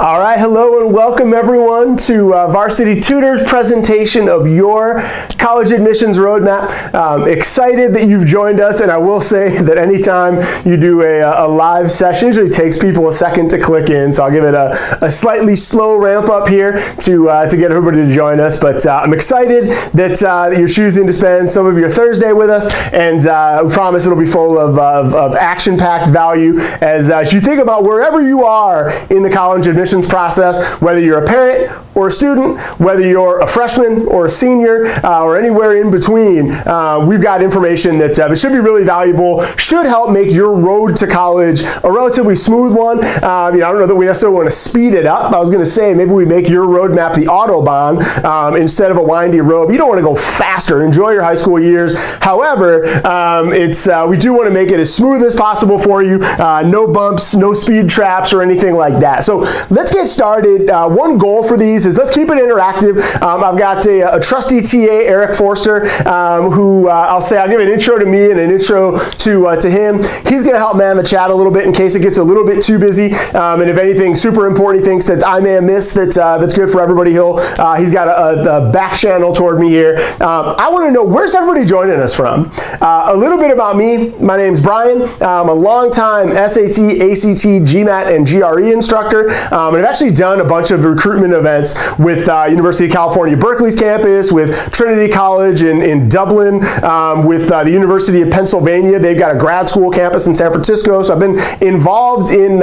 All right, hello and welcome everyone to Varsity Tutors presentation of your college admissions roadmap. Excited that you've joined us, and I will say that anytime you do a live session, it usually takes people a second to click in, so I'll give it a slightly slow ramp up here to get everybody to join us, but I'm excited that you're choosing to spend some of your Thursday with us, and we promise it'll be full of action-packed value as you think about wherever you are in the college admissions process, whether you're a parent or a student, whether you're a freshman or a senior, or anywhere in between. We've got information that should be really valuable, should help make your road to college a relatively smooth one. I don't know that we necessarily want to speed it up. I was going to say maybe we make your roadmap the Autobahn instead of a windy road. You don't want to go faster. Enjoy your high school years. However, we do want to make it as smooth as possible for you. No bumps, no speed traps, or anything like that. So let's get started. One goal for these is let's keep it interactive. I've got a trusty TA, Eric Forster, who I'll give an intro to me and an intro to him. He's going to help man the chat a little bit in case it gets a little bit too busy. And if anything super important he thinks that I may have missed that's good for everybody, he's got a back channel toward me here. I want to know, where's everybody joining us from? A little bit about me. My name's Brian. I'm a longtime SAT, ACT, GMAT, and GRE instructor. And I've actually done a bunch of recruitment events with University of California, Berkeley's campus, with Trinity College in Dublin, with the University of Pennsylvania. They've got a grad school campus in San Francisco. So I've been involved in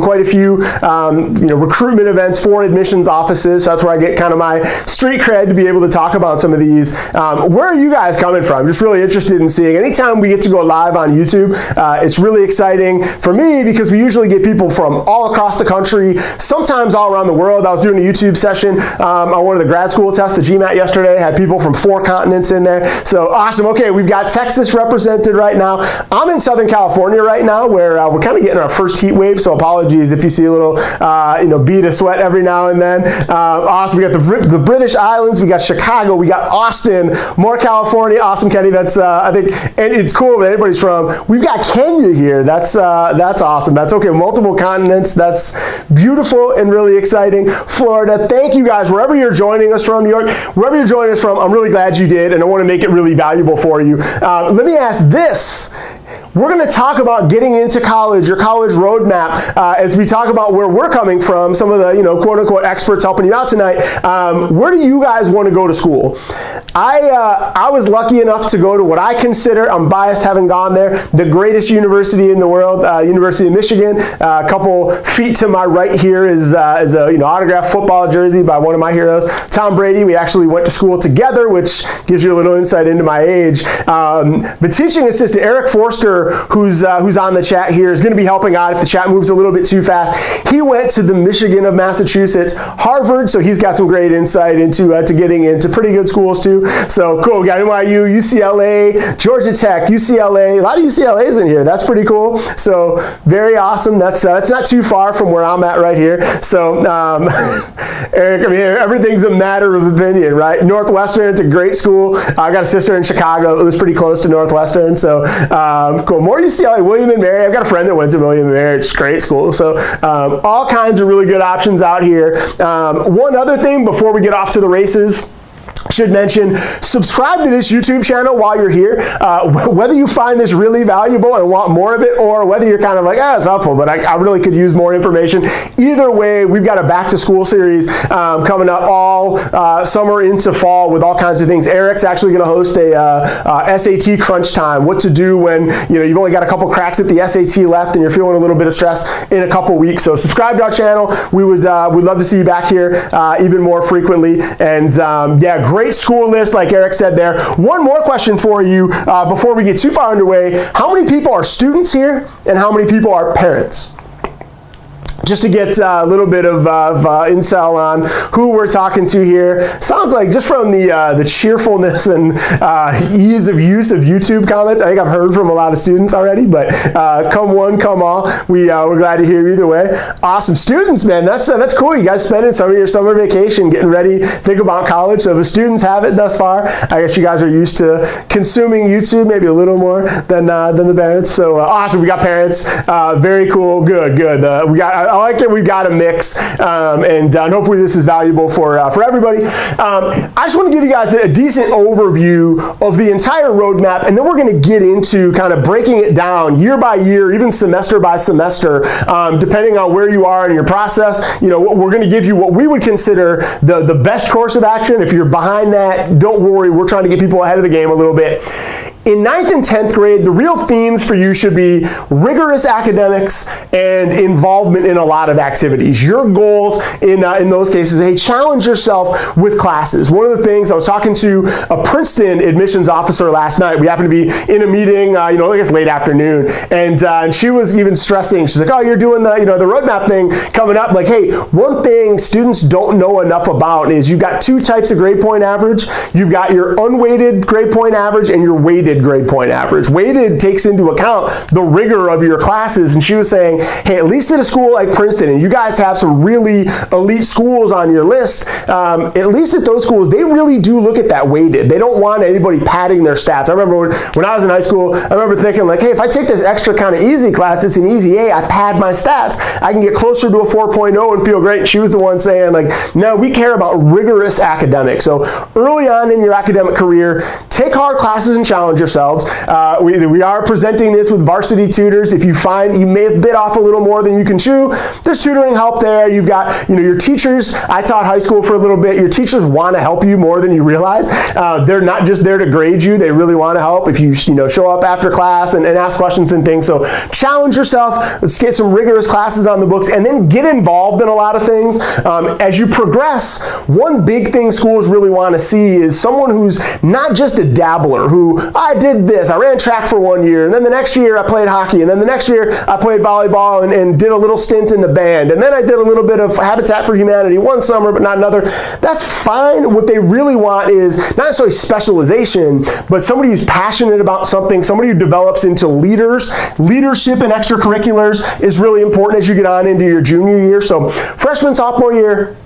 quite a few recruitment events for admissions offices. So that's where I get kind of my street cred to be able to talk about some of these. Where are you guys coming from? Just really interested in seeing. Anytime we get to go live on YouTube, it's really exciting for me because we usually get people from all across the country, sometimes all around the world. I was doing a YouTube session on one of the grad school tests, the GMAT yesterday, had people from 4 continents in there. So awesome. Okay, we've got Texas represented right now. I'm in Southern California right now where we're kind of getting our first heat wave, so apologies if you see a little bead of sweat every now and then. Awesome. We got the British Islands, we got Chicago, we got Austin, more California. Awesome, Kenny. That's I think, and it's cool that everybody's from. We've got Kenya here. That's awesome. That's okay. Multiple continents. That's beautiful and really exciting. Florida, thank you guys, wherever you're joining us from, New York, wherever you're joining us from, I'm really glad you did, and I want to make it really valuable for you. Let me ask this. We're going to talk about getting into college, your college roadmap, as we talk about where we're coming from, some of the, quote-unquote experts helping you out tonight. Where do you guys want to go to school? I was lucky enough to go to what I consider, I'm biased having gone there, the greatest university in the world, University of Michigan. A couple feet to my right here is a autographed football jersey by one of my heroes, Tom Brady. We actually went to school together, which gives you a little insight into my age. The teaching assistant, Eric Forster, who's on the chat here, is going to be helping out if the chat moves a little bit too fast. He went to the Michigan of Massachusetts, Harvard, so he's got some great insight into getting into pretty good schools too. So cool. We got NYU, UCLA, Georgia Tech, UCLA. A lot of UCLA's in here. That's pretty cool. So very awesome. That's not too far from where I'm at right here. So Eric, everything's a matter of opinion, right? Northwestern, it's a great school. I got a sister in Chicago. It was pretty close to Northwestern. So cool. More UCLA, William and Mary. I've got a friend that went to William and Mary. It's a great school. So all kinds of really good options out here. One other thing before we get off to the races, should mention, subscribe to this YouTube channel while you're here. Whether you find this really valuable and want more of it, or whether you're kind of like, it's helpful, but I really could use more information. Either way, we've got a back to school series coming up all summer into fall with all kinds of things. Eric's actually going to host a SAT crunch time, what to do when you've only got a couple cracks at the SAT left and you're feeling a little bit of stress in a couple weeks. So subscribe to our channel. We'd love to see you back here even more frequently. And great school list, like Eric said there. One more question for you before we get too far underway. How many people are students here, and how many people are parents? Just to get a little bit of intel on who we're talking to here. Sounds like just from the cheerfulness and ease of use of YouTube comments, I think I've heard from a lot of students already, but come one, come all. We're glad to hear you either way. Awesome. Students, man, that's cool. You guys spending some of your summer vacation getting ready, think about college. So if the students have it thus far, I guess you guys are used to consuming YouTube maybe a little more than the parents. So awesome. We got parents. Very cool. Good. We got like that we've got a mix, and hopefully this is valuable for everybody. I just want to give you guys a decent overview of the entire roadmap, and then we're going to get into kind of breaking it down year by year, even semester by semester, depending on where you are in your process. You know, we're going to give you what we would consider the best course of action. If you're behind that, don't worry, we're trying to get people ahead of the game a little bit. In 9th and 10th grade, the real themes for you should be rigorous academics and involvement in a lot of activities. Your goals in those cases, hey, challenge yourself with classes. One of the things, I was talking to a Princeton admissions officer last night. We happened to be in a meeting, I guess late afternoon, and she was even stressing. She's like, oh, you're doing the roadmap thing coming up. Like, hey, one thing students don't know enough about is you've got two types of grade point average. You've got your unweighted grade point average and your weighted grade point average. Weighted takes into account the rigor of your classes, and she was saying, hey, at least at a school like Princeton, and you guys have some really elite schools on your list, at least at those schools, they really do look at that weighted. They don't want anybody padding their stats. I remember when I was in high school, I remember thinking like, hey, if I take this extra kind of easy class, it's an easy A, I pad my stats, I can get closer to a 4.0 and feel great. And she was the one saying like, no, we care about rigorous academics. So early on in your academic career, take hard classes and challenge yourselves. We are presenting this with Varsity Tutors. If you find you may have bit off a little more than you can chew, there's tutoring help there. You've got, your teachers. I taught high school for a little bit. Your teachers want to help you more than you realize. They're not just there to grade you. They really want to help if you, show up after class and ask questions and things. So challenge yourself. Let's get some rigorous classes on the books and then get involved in a lot of things. As you progress, one big thing schools really want to see is someone who's not just a dabbler, who I did this, I ran track for 1 year, and then the next year I played hockey, and then the next year I played volleyball and did a little stint in the band, and then I did a little bit of Habitat for Humanity one summer but not another. That's fine. What they really want is not necessarily specialization, but somebody who's passionate about something, somebody who develops into leaders. Leadership and extracurriculars is really important as you get on into your junior year. So freshman, sophomore year,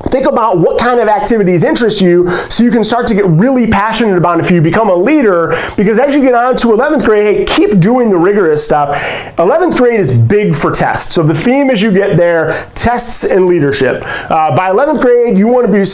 think about what kind of activities interest you so you can start to get really passionate about it if you become a leader, because as you get on to 11th grade, hey, keep doing the rigorous stuff. 11th grade is big for tests. So the theme as you get there, tests and leadership. By 11th grade, you want to be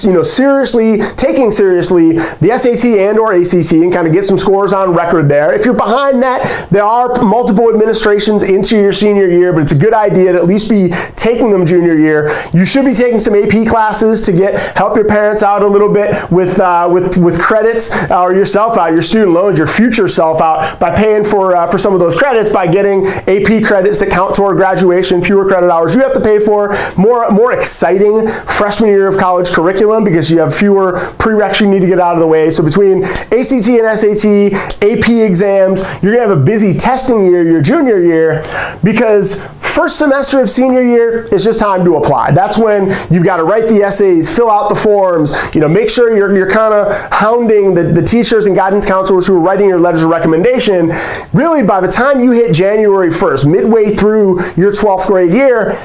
taking seriously the SAT and or ACT and kind of get some scores on record there. If you're behind that, there are multiple administrations into your senior year, but it's a good idea to at least be taking them junior year. You should be taking some AP classes to help your parents out a little bit with credits, or yourself out, your student loans, your future self out by paying for some of those credits by getting AP credits that count toward graduation, fewer credit hours you have to pay for, more exciting freshman year of college curriculum because you have fewer prereqs you need to get out of the way. So between ACT and SAT, AP exams, you're gonna have a busy testing year your junior year, because first semester of senior year is just time to apply. That's when you've got to write the essays, fill out the forms, make sure you're kind of hounding the teachers and guidance counselors who are writing your letters of recommendation. Really, by the time you hit January 1st, midway through your 12th grade year,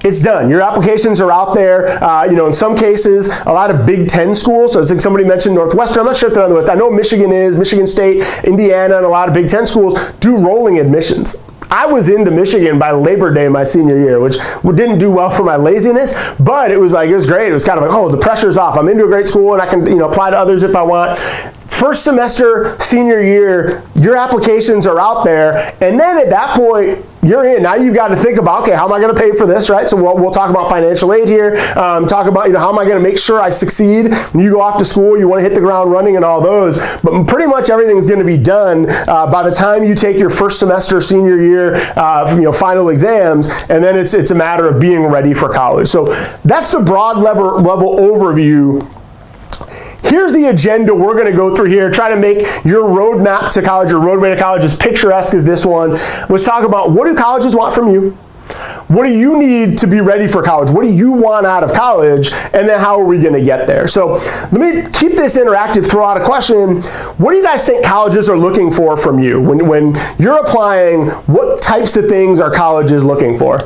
it's done. Your applications are out there. In some cases, a lot of Big Ten schools. So I think somebody mentioned Northwestern. I'm not sure if they're on the list. I know Michigan State, Indiana, and a lot of Big Ten schools do rolling admissions. I was into Michigan by Labor Day my senior year, which didn't do well for my laziness, but it was great. It was kind of like, oh, the pressure's off. I'm into a great school and I can, apply to others if I want. First semester, senior year, your applications are out there, and then at that point, you're in. Now you've got to think about, okay, how am I going to pay for this, right? So we'll talk about financial aid here, talk about, how am I going to make sure I succeed? When you go off to school, you want to hit the ground running and all those, but pretty much everything's going to be done by the time you take your first semester, senior year, final exams, and then it's a matter of being ready for college. So that's the broad level overview. Here's the agenda we're going to go through here. Try to make your roadmap to college, your roadway to college, as picturesque as this one. Let's talk about, what do colleges want from you? What do you need to be ready for college? What do you want out of college? And then how are we going to get there? So let me keep this interactive, throw out a question. What do you guys think colleges are looking for from you? When you're applying, what types of things are colleges looking for?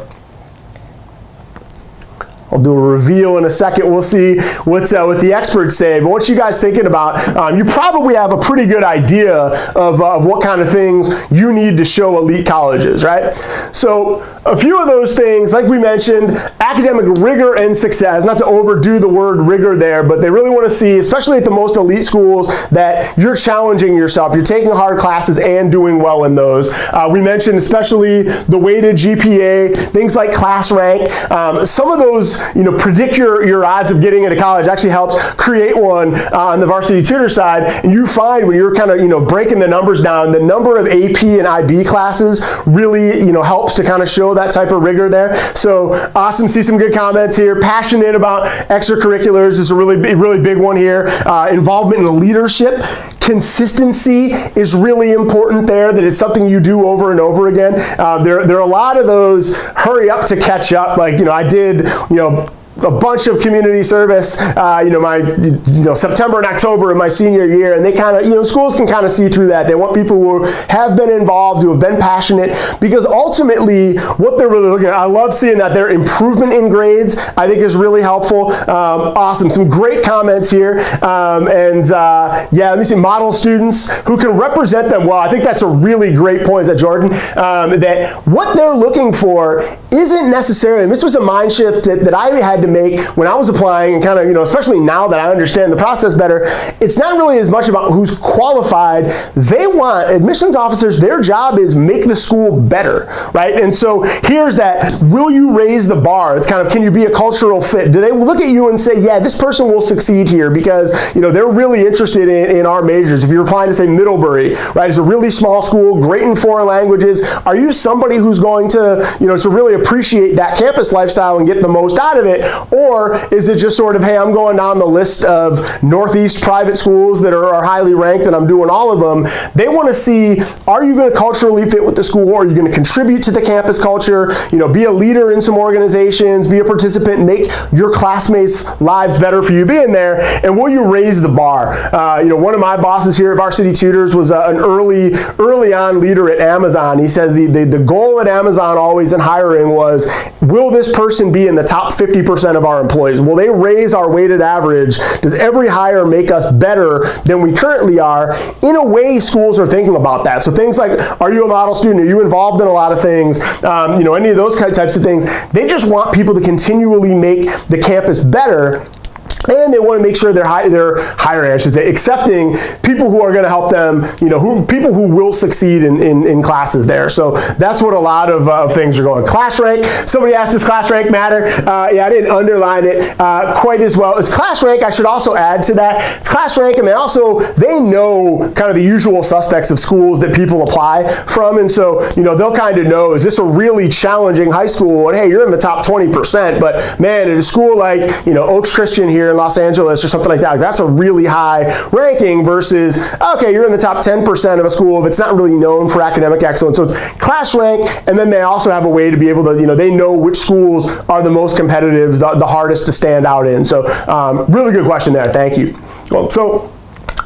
A I'll do a reveal in a second. We'll see what the experts say. But what you guys thinking about, you probably have a pretty good idea of what kind of things you need to show elite colleges, right? So a few of those things, like we mentioned, academic rigor and success, not to overdo the word rigor there, but they really want to see, especially at the most elite schools, that you're challenging yourself. You're taking hard classes and doing well in those. We mentioned especially the weighted GPA, things like class rank. Some of those, predict your odds of getting into college. Actually helps create one on the Varsity Tutor side. And you find when you're kind of, breaking the numbers down, the number of AP and IB classes really, helps to kind of show that type of rigor there. So awesome. See some good comments here. Passionate about extracurriculars is a really big one here. Involvement in leadership. Consistency is really important there, that it's something you do over and over again. There are a lot of those hurry up to catch up. Like, I did, a bunch of community service, my September and October of my senior year, and they kind of, schools can kind of see through that. They want people who have been involved, who have been passionate, because ultimately what they're really looking at, I love seeing that their improvement in grades, I think is really helpful. Awesome, some great comments here, let me see, model students who can represent them well. I think that's a really great point, is that Jordan, that what they're looking for isn't necessarily, and this was a mind shift that I had to make when I was applying, and kind of, especially now that I understand the process better, it's not really as much about who's qualified. They want admissions officers, their job is make the school better, right? And so here's that, will you raise the bar? It's kind of, can you be a cultural fit? Do they look at you and say, yeah, this person will succeed here because, they're really interested in our majors. If you're applying to, say, Middlebury, right, it's a really small school, great in foreign languages. Are you somebody who's going to, to really appreciate that campus lifestyle and get the most out of it? Or is it just sort of, hey, I'm going down the list of Northeast private schools that are highly ranked and I'm doing all of them? They want to see, are you going to culturally fit with the school? Or are you going to contribute to the campus culture? Be a leader in some organizations, be a participant, make your classmates' lives better for you being there, and will you raise the bar? One of my bosses here at Varsity Tutors was an early on leader at Amazon. He says the goal at Amazon always in hiring was, will this person be in the top 50% of our employees? Will they raise our weighted average? Does every hire make us better than we currently are? In a way, schools are thinking about that. So things like, are you a model student? Are you involved in a lot of things? Any of those types of things. They just want people to continually make the campus better. And they want to make sure they're hiring, I should say, accepting people who are going to help them, people who will succeed in classes there. So that's what a lot of things are going. Class rank. Somebody asked, does class rank matter? I didn't underline it quite as well. It's class rank. I should also add to that. It's class rank, and they know kind of the usual suspects of schools that people apply from. And so, they'll kind of know, is this a really challenging high school? And hey, you're in the top 20%, but man, at a school like, Oaks Christian here in Los Angeles or something like that, that's a really high ranking versus, okay, you're in the top 10% of a school if it's not really known for academic excellence. So it's class rank, and then they also have a way to be able to, they know which schools are the most competitive, the hardest to stand out in. So really good question there. Thank you. Well, so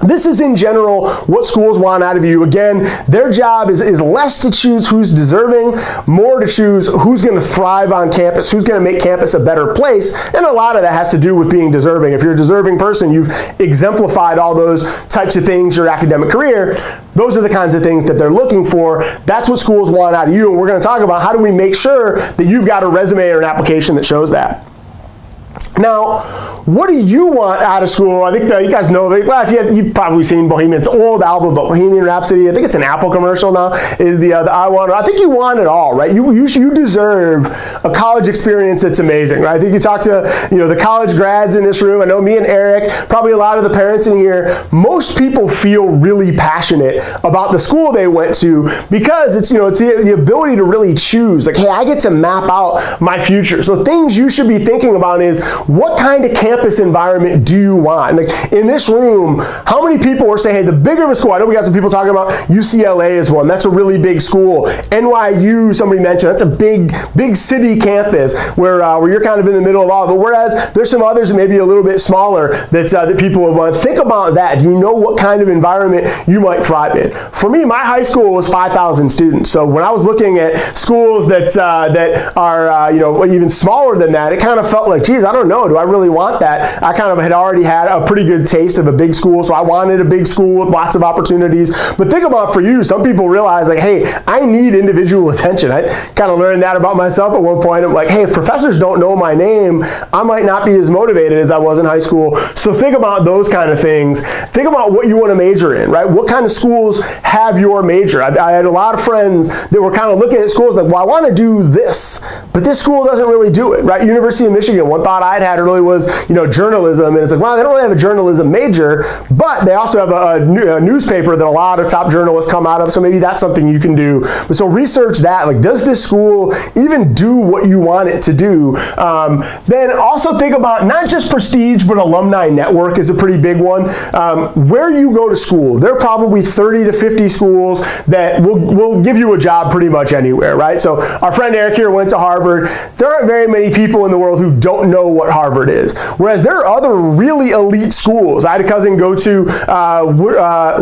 this is in general what schools want out of you. Again, their job is less to choose who's deserving, more to choose who's going to thrive on campus, who's going to make campus a better place. And a lot of that has to do with being deserving. If you're a deserving person, you've exemplified all those types of things, your academic career. Those are the kinds of things that they're looking for. That's what schools want out of you. And we're going to talk about how do we make sure that you've got a resume or an application that shows that. Now, what do you want out of school? I think that you guys know, well, you've probably seen Bohemian. It's an old album, but Bohemian Rhapsody, I think it's an Apple commercial now, is the I want. I think you want it all, right? You deserve a college experience that's amazing, right? I think you talk to, the college grads in this room. I know me and Eric, probably a lot of the parents in here, most people feel really passionate about the school they went to because it's, it's the ability to really choose. Like, hey, I get to map out my future. So things you should be thinking about is, what kind of campus environment do you want? Like in this room, how many people are saying, hey, the bigger of a school, I know we got some people talking about UCLA is one, that's a really big school. NYU, somebody mentioned, that's a big city campus where you're kind of in the middle of all of it. Whereas there's some others that may be a little bit smaller that people would want. Think about that. Do you know what kind of environment you might thrive in? For me, my high school was 5,000 students. So when I was looking at schools that are even smaller than that, it kind of felt like, geez, I don't know, do I really want that? I kind of had already had a pretty good taste of a big school, so I wanted a big school with lots of opportunities. But think about for you, some people realize like, hey, I need individual attention. I kind of learned that about myself at one point. I'm like, hey, if professors don't know my name, I might not be as motivated as I was in high school. So think about those kind of things. Think about what you want to major in, right? What kind of schools have your major? I had a lot of friends that were kind of looking at schools like, well, I want to do this, but this school doesn't really do it, right? University of Michigan, one thought I'd had early was, journalism. And it's like, well, they don't really have a journalism major, but they also have a newspaper that a lot of top journalists come out of. So maybe that's something you can do. But so research that, like, does this school even do what you want it to do? Then also think about not just prestige, but alumni network is a pretty big one. Where you go to school, there are probably 30 to 50 schools that will give you a job pretty much anywhere, right? So our friend Eric here went to Harvard. There aren't very many people in the world who don't know what Harvard is. Whereas there are other really elite schools. I had a cousin go to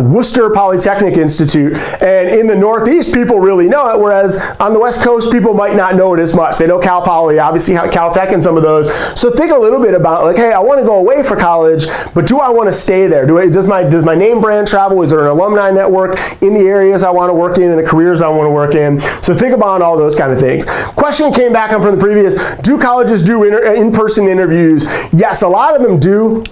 Worcester Polytechnic Institute, and in the Northeast, people really know it, whereas on the West Coast, people might not know it as much. They know Cal Poly, obviously Caltech and some of those. So think a little bit about like, hey, I want to go away for college, but do I want to stay there? Does my name brand travel? Is there an alumni network in the areas I want to work in and the careers I want to work in? So think about all those kind of things. Question came back on from the previous, do colleges do in-person interviews? Yes, a lot of them do.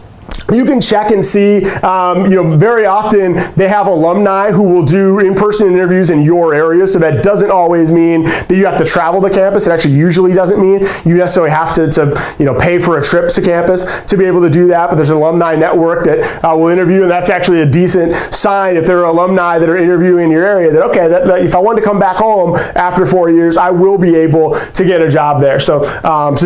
You can check and see, very often they have alumni who will do in-person interviews in your area, so that doesn't always mean that you have to travel to campus. It actually usually doesn't mean you necessarily have to pay for a trip to campus to be able to do that, but there's an alumni network that will interview, and that's actually a decent sign if there are alumni that are interviewing in your area that, okay, that if I want to come back home after 4 years, I will be able to get a job there. So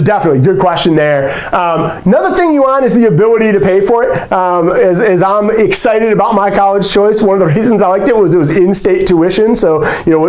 definitely, good question there. Another thing you want is the ability to pay for it. As I'm excited about my college choice, one of the reasons I liked it was in-state tuition. So,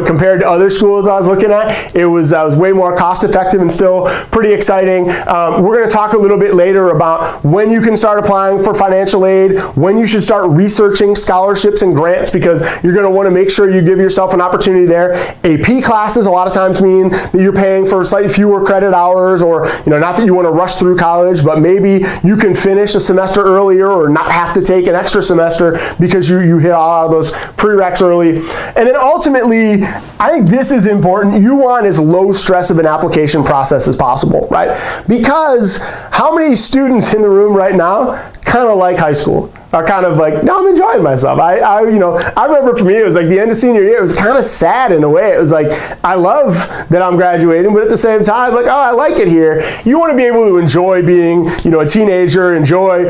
compared to other schools I was looking at, it was way more cost-effective and still pretty exciting. We're going to talk a little bit later about when you can start applying for financial aid, when you should start researching scholarships and grants, because you're going to want to make sure you give yourself an opportunity there. AP classes a lot of times mean that you're paying for slightly fewer credit hours, or not that you want to rush through college, but maybe you can finish a semester earlier or not have to take an extra semester because you hit all of those prereqs early. And then ultimately, I think this is important. You want as low stress of an application process as possible, right? Because how many students in the room right now kind of like high school? Are kind of like, no, I'm enjoying myself. I remember for me, it was like the end of senior year, it was kind of sad in a way. It was like, I love that I'm graduating, but at the same time, like, oh, I like it here. You want to be able to enjoy being, a teenager, enjoy,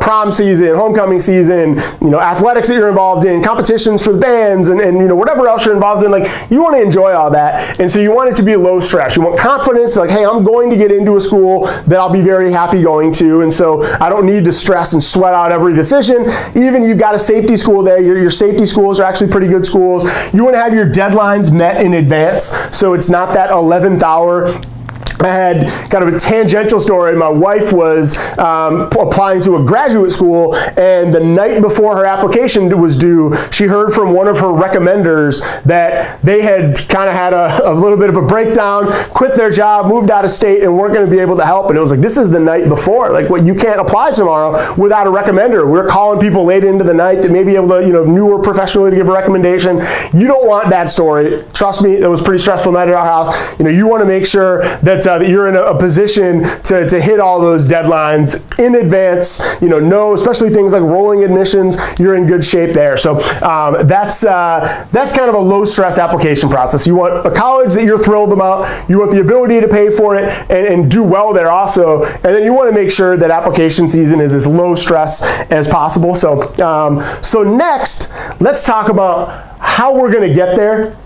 prom season, homecoming season, athletics that you're involved in, competitions for the bands, and whatever else you're involved in. Like, you want to enjoy all that. And so you want it to be low stress. You want confidence, like, hey, I'm going to get into a school that I'll be very happy going to. And so I don't need to stress and sweat out every decision. Even you've got a safety school there. Your safety schools are actually pretty good schools. You want to have your deadlines met in advance, so it's not that 11th hour. I had kind of a tangential story. My wife was applying to a graduate school, and the night before her application was due, she heard from one of her recommenders that they had kind of had a little bit of a breakdown, quit their job, moved out of state, and weren't going to be able to help. And it was like, this is the night before. Like, what, you can't apply tomorrow without a recommender. We're calling people late into the night that may be able to, knew her professionally to give a recommendation. You don't want that story. Trust me, it was a pretty stressful night at our house. You want to make sure that you're in a position to hit all those deadlines in advance. Especially things like rolling admissions, you're in good shape there. So that's kind of a low stress application process. You want a college that you're thrilled about. You want the ability to pay for it and do well there also. And then you want to make sure that application season is as low stress as possible. So next, let's talk about how we're going to get there.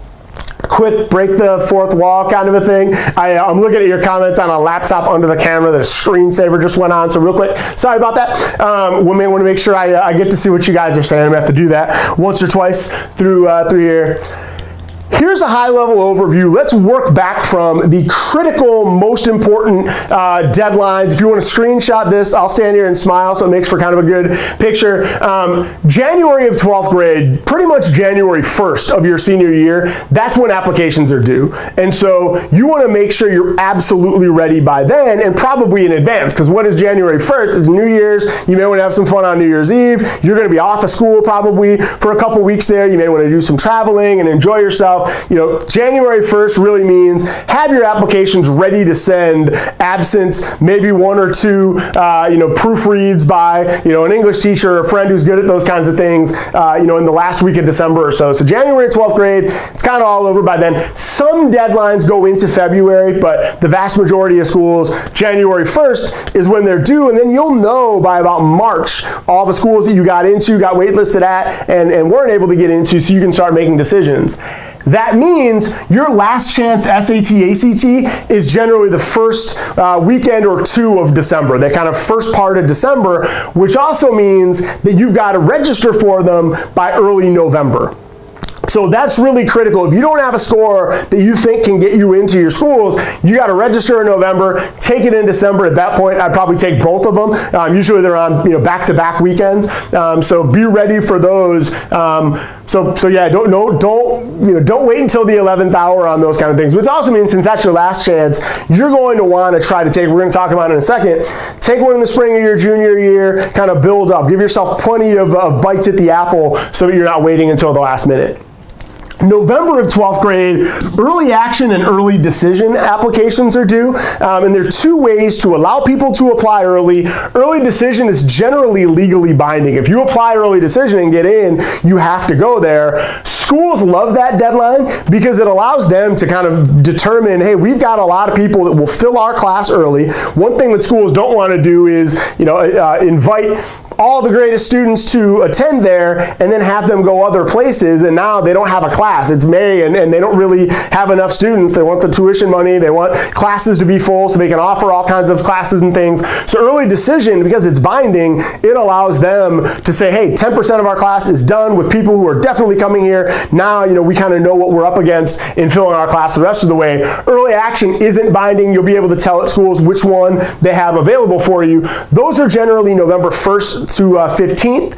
quick break the fourth wall kind of a thing. I'm looking at your comments on a laptop under the camera. The screensaver just went on, so real quick, sorry about that. We may want to make sure I get to see what you guys are saying. I'm gonna have to do that once or twice through here. Here's a high-level overview. Let's work back from the critical, most important deadlines. If you want to screenshot this, I'll stand here and smile so it makes for kind of a good picture. January of 12th grade, pretty much January 1st of your senior year, that's when applications are due. And so you want to make sure you're absolutely ready by then, and probably in advance, because what is January 1st? It's New Year's. You may want to have some fun on New Year's Eve. You're going to be off of school probably for a couple weeks there. You may want to do some traveling and enjoy yourself. You know, January 1st really means have your applications ready to send, absent maybe one or two, proofreads by, an English teacher or a friend who's good at those kinds of things, in the last week of December or so. So January 12th grade, it's kind of all over by then. Some deadlines go into February, but the vast majority of schools, January 1st is when they're due, and then you'll know by about March all the schools that you got into, got waitlisted at, and weren't able to get into, so you can start making decisions. That means your last chance SAT, ACT is generally the first weekend or two of December, that kind of first part of December, which also means that you've got to register for them by early November. So that's really critical. If you don't have a score that you think can get you into your schools, you got to register in November, take it in December. At that point, I'd probably take both of them. Usually they're on back-to-back weekends. So be ready for those. So yeah, don't wait until the 11th hour on those kind of things. Which also means, since that's your last chance, you're going to want to try to take, we're going to talk about it in a second, take one in the spring of your junior year, kind of build up. Give yourself plenty of bites at the apple so that you're not waiting until the last minute. November of 12th grade, early action and early decision applications are due, and there are two ways to allow people to apply early. Early decision is generally legally binding. If you apply early decision and get in, you have to go there. Schools love that deadline because it allows them to kind of determine, hey, we've got a lot of people that will fill our class early. One thing that schools don't want to do is, invite all the greatest students to attend there and then have them go other places, and now they don't have a class. It's May and they don't really have enough students. They want the tuition money. They want classes to be full so they can offer all kinds of classes and things. So early decision, because it's binding, it allows them to say, hey, 10% of our class is done with people who are definitely coming here. Now, we kind of know what we're up against in filling our class the rest of the way. Early action isn't binding. You'll be able to tell at schools which one they have available for you. Those are generally November 1st to 15th.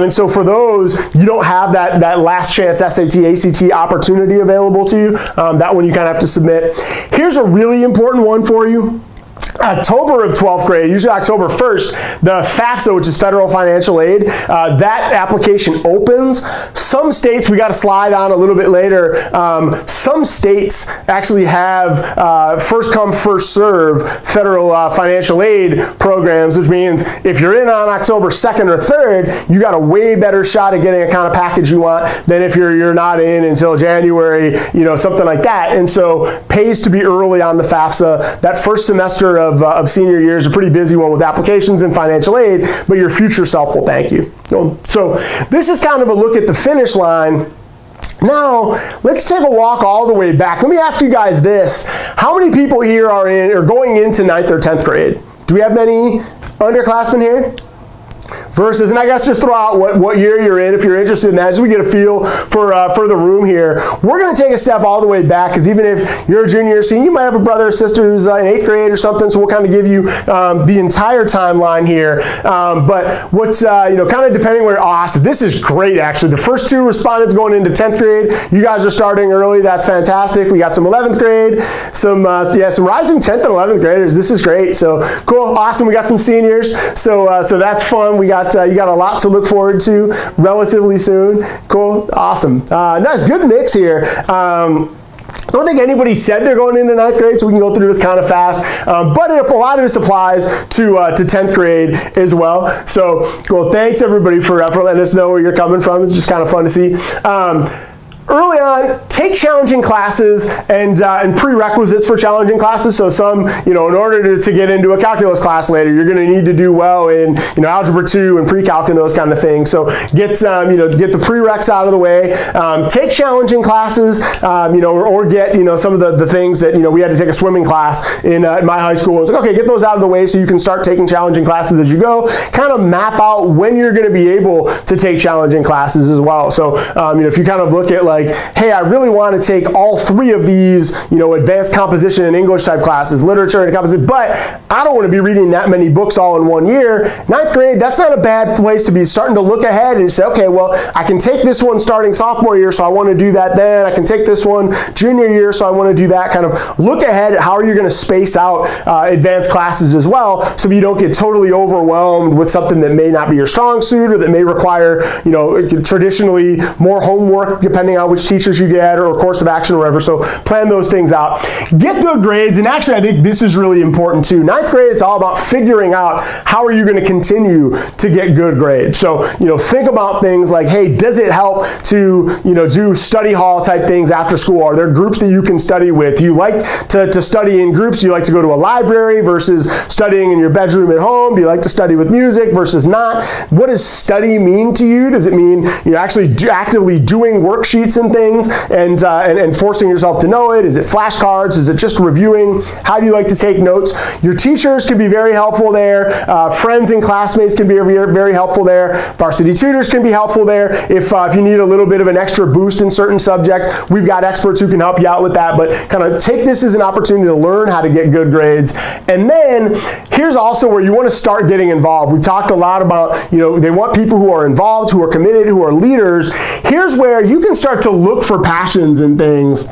And so for those, you don't have that last chance SAT, ACT opportunity available to you. That one you kind of have to submit. Here's a really important one for you. October of 12th grade, usually October 1st, the FAFSA, which is federal financial aid, that application opens. Some states, we got to slide on a little bit later, some states actually have first come, first serve federal financial aid programs, which means if you're in on October 2nd or 3rd, you got a way better shot at getting a kind of package you want than if you're not in until January, something like that. And so pays to be early on the FAFSA. That first semester of senior year is a pretty busy one with applications and financial aid, but your future self will thank you. So this is kind of a look at the finish line. Now, let's take a walk all the way back. Let me ask you guys this. How many people here are going into 9th or 10th grade? Do we have many underclassmen here? Versus, and I guess just throw out what year you're in if you're interested in that, just so we get a feel for the room here. We're going to take a step all the way back, because even if you're a junior or senior, you might have a brother or sister who's in 8th grade or something, so we'll kind of give you the entire timeline here. But what's, kind of depending where, so this is great actually. The first two respondents going into 10th grade, you guys are starting early, that's fantastic. We got some 11th grade, some rising 10th and 11th graders. This is great, so cool, awesome. We got some seniors, so that's fun. You got a lot to look forward to relatively soon. Cool, awesome. Nice, good mix here. I don't think anybody said they're going into 9th grade, so we can go through this kind of fast. But a lot of this applies to 10th grade as well. So, cool. Thanks everybody for letting us know where you're coming from. It's just kind of fun to see. early on, take challenging classes and prerequisites for challenging classes. So some, in order to get into a calculus class later, you're going to need to do well in, algebra 2 and pre-calc and those kind of things. So get get the prereqs out of the way. Take challenging classes, or get, some of the things that, we had to take a swimming class in my high school. It's like, okay, get those out of the way so you can start taking challenging classes as you go. Kind of map out when you're going to be able to take challenging classes as well. So, if you kind of look at like, hey, I really want to take all 3 of these, advanced composition and English type classes, literature and composition, but I don't want to be reading that many books all in one year. 9th grade, that's not a bad place to be starting to look ahead and say, okay, well, I can take this one starting sophomore year, so I want to do that then. I can take this one junior year, so I want to do that. Kind of look ahead at how are you going to space out advanced classes as well, so you don't get totally overwhelmed with something that may not be your strong suit or that may require, traditionally more homework depending on which teachers you get or course of action or whatever. So plan those things out. Get good grades, and actually I think this is really important too. 9th grade, it's all about figuring out how are you going to continue to get good grades. So, think about things like, hey, does it help to, do study hall type things after school? Are there groups that you can study with? Do you like to study in groups? Do you like to go to a library versus studying in your bedroom at home? Do you like to study with music versus not? What does study mean to you? Does it mean you're actually actively doing worksheets and things and forcing yourself to know it? Is it flashcards? Is it just reviewing? How do you like to take notes? Your teachers can be very helpful there. Friends and classmates can be very helpful there. Varsity tutors can be helpful there. If you need a little bit of an extra boost in certain subjects, we've got experts who can help you out with that. But kind of take this as an opportunity to learn how to get good grades. And then here's also where you want to start getting involved. We talked a lot about, they want people who are involved, who are committed, who are leaders. Here's where you can start to look for passions and things.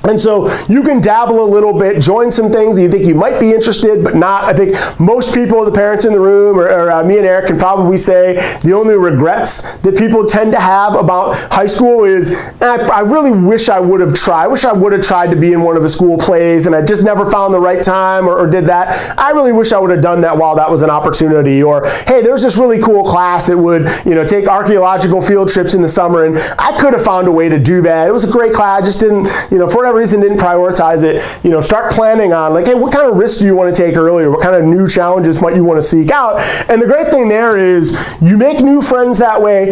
And so you can dabble a little bit, join some things that you think you might be interested, but not. I think most people, the parents in the room, or me and Eric can probably say the only regrets that people tend to have about high school is, I really wish I would have tried. I wish I would have tried to be in one of the school plays, and I just never found the right time or did that. I really wish I would have done that while that was an opportunity. Or, hey, there's this really cool class that would, take archaeological field trips in the summer, and I could have found a way to do that. It was a great class, I just didn't, for whatever reason didn't prioritize it. Start planning on like, hey, what kind of risks do you want to take earlier? What kind of new challenges might you want to seek out? And the great thing there is you make new friends that way.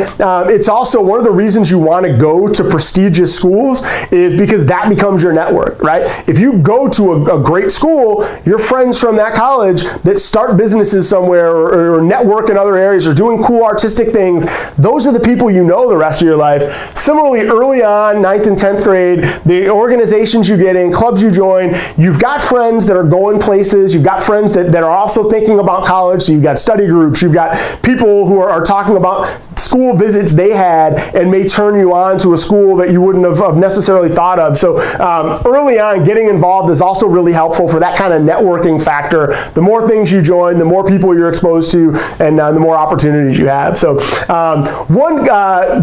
It's also one of the reasons you want to go to prestigious schools is because that becomes your network, right? If you go to a great school, your friends from that college that start businesses somewhere or network in other areas or doing cool artistic things, those are the people you know the rest of your life. Similarly, early on, 9th and 10th grade, the organizations you get in, clubs you join, you've got friends that are going places, you've got friends that are also thinking about college, so you've got study groups, you've got people who are talking about school visits they had and may turn you on to a school that you wouldn't have necessarily thought of. So early on, getting involved is also really helpful for that kind of networking factor. The more things you join, the more people you're exposed to, and the more opportunities you have. So one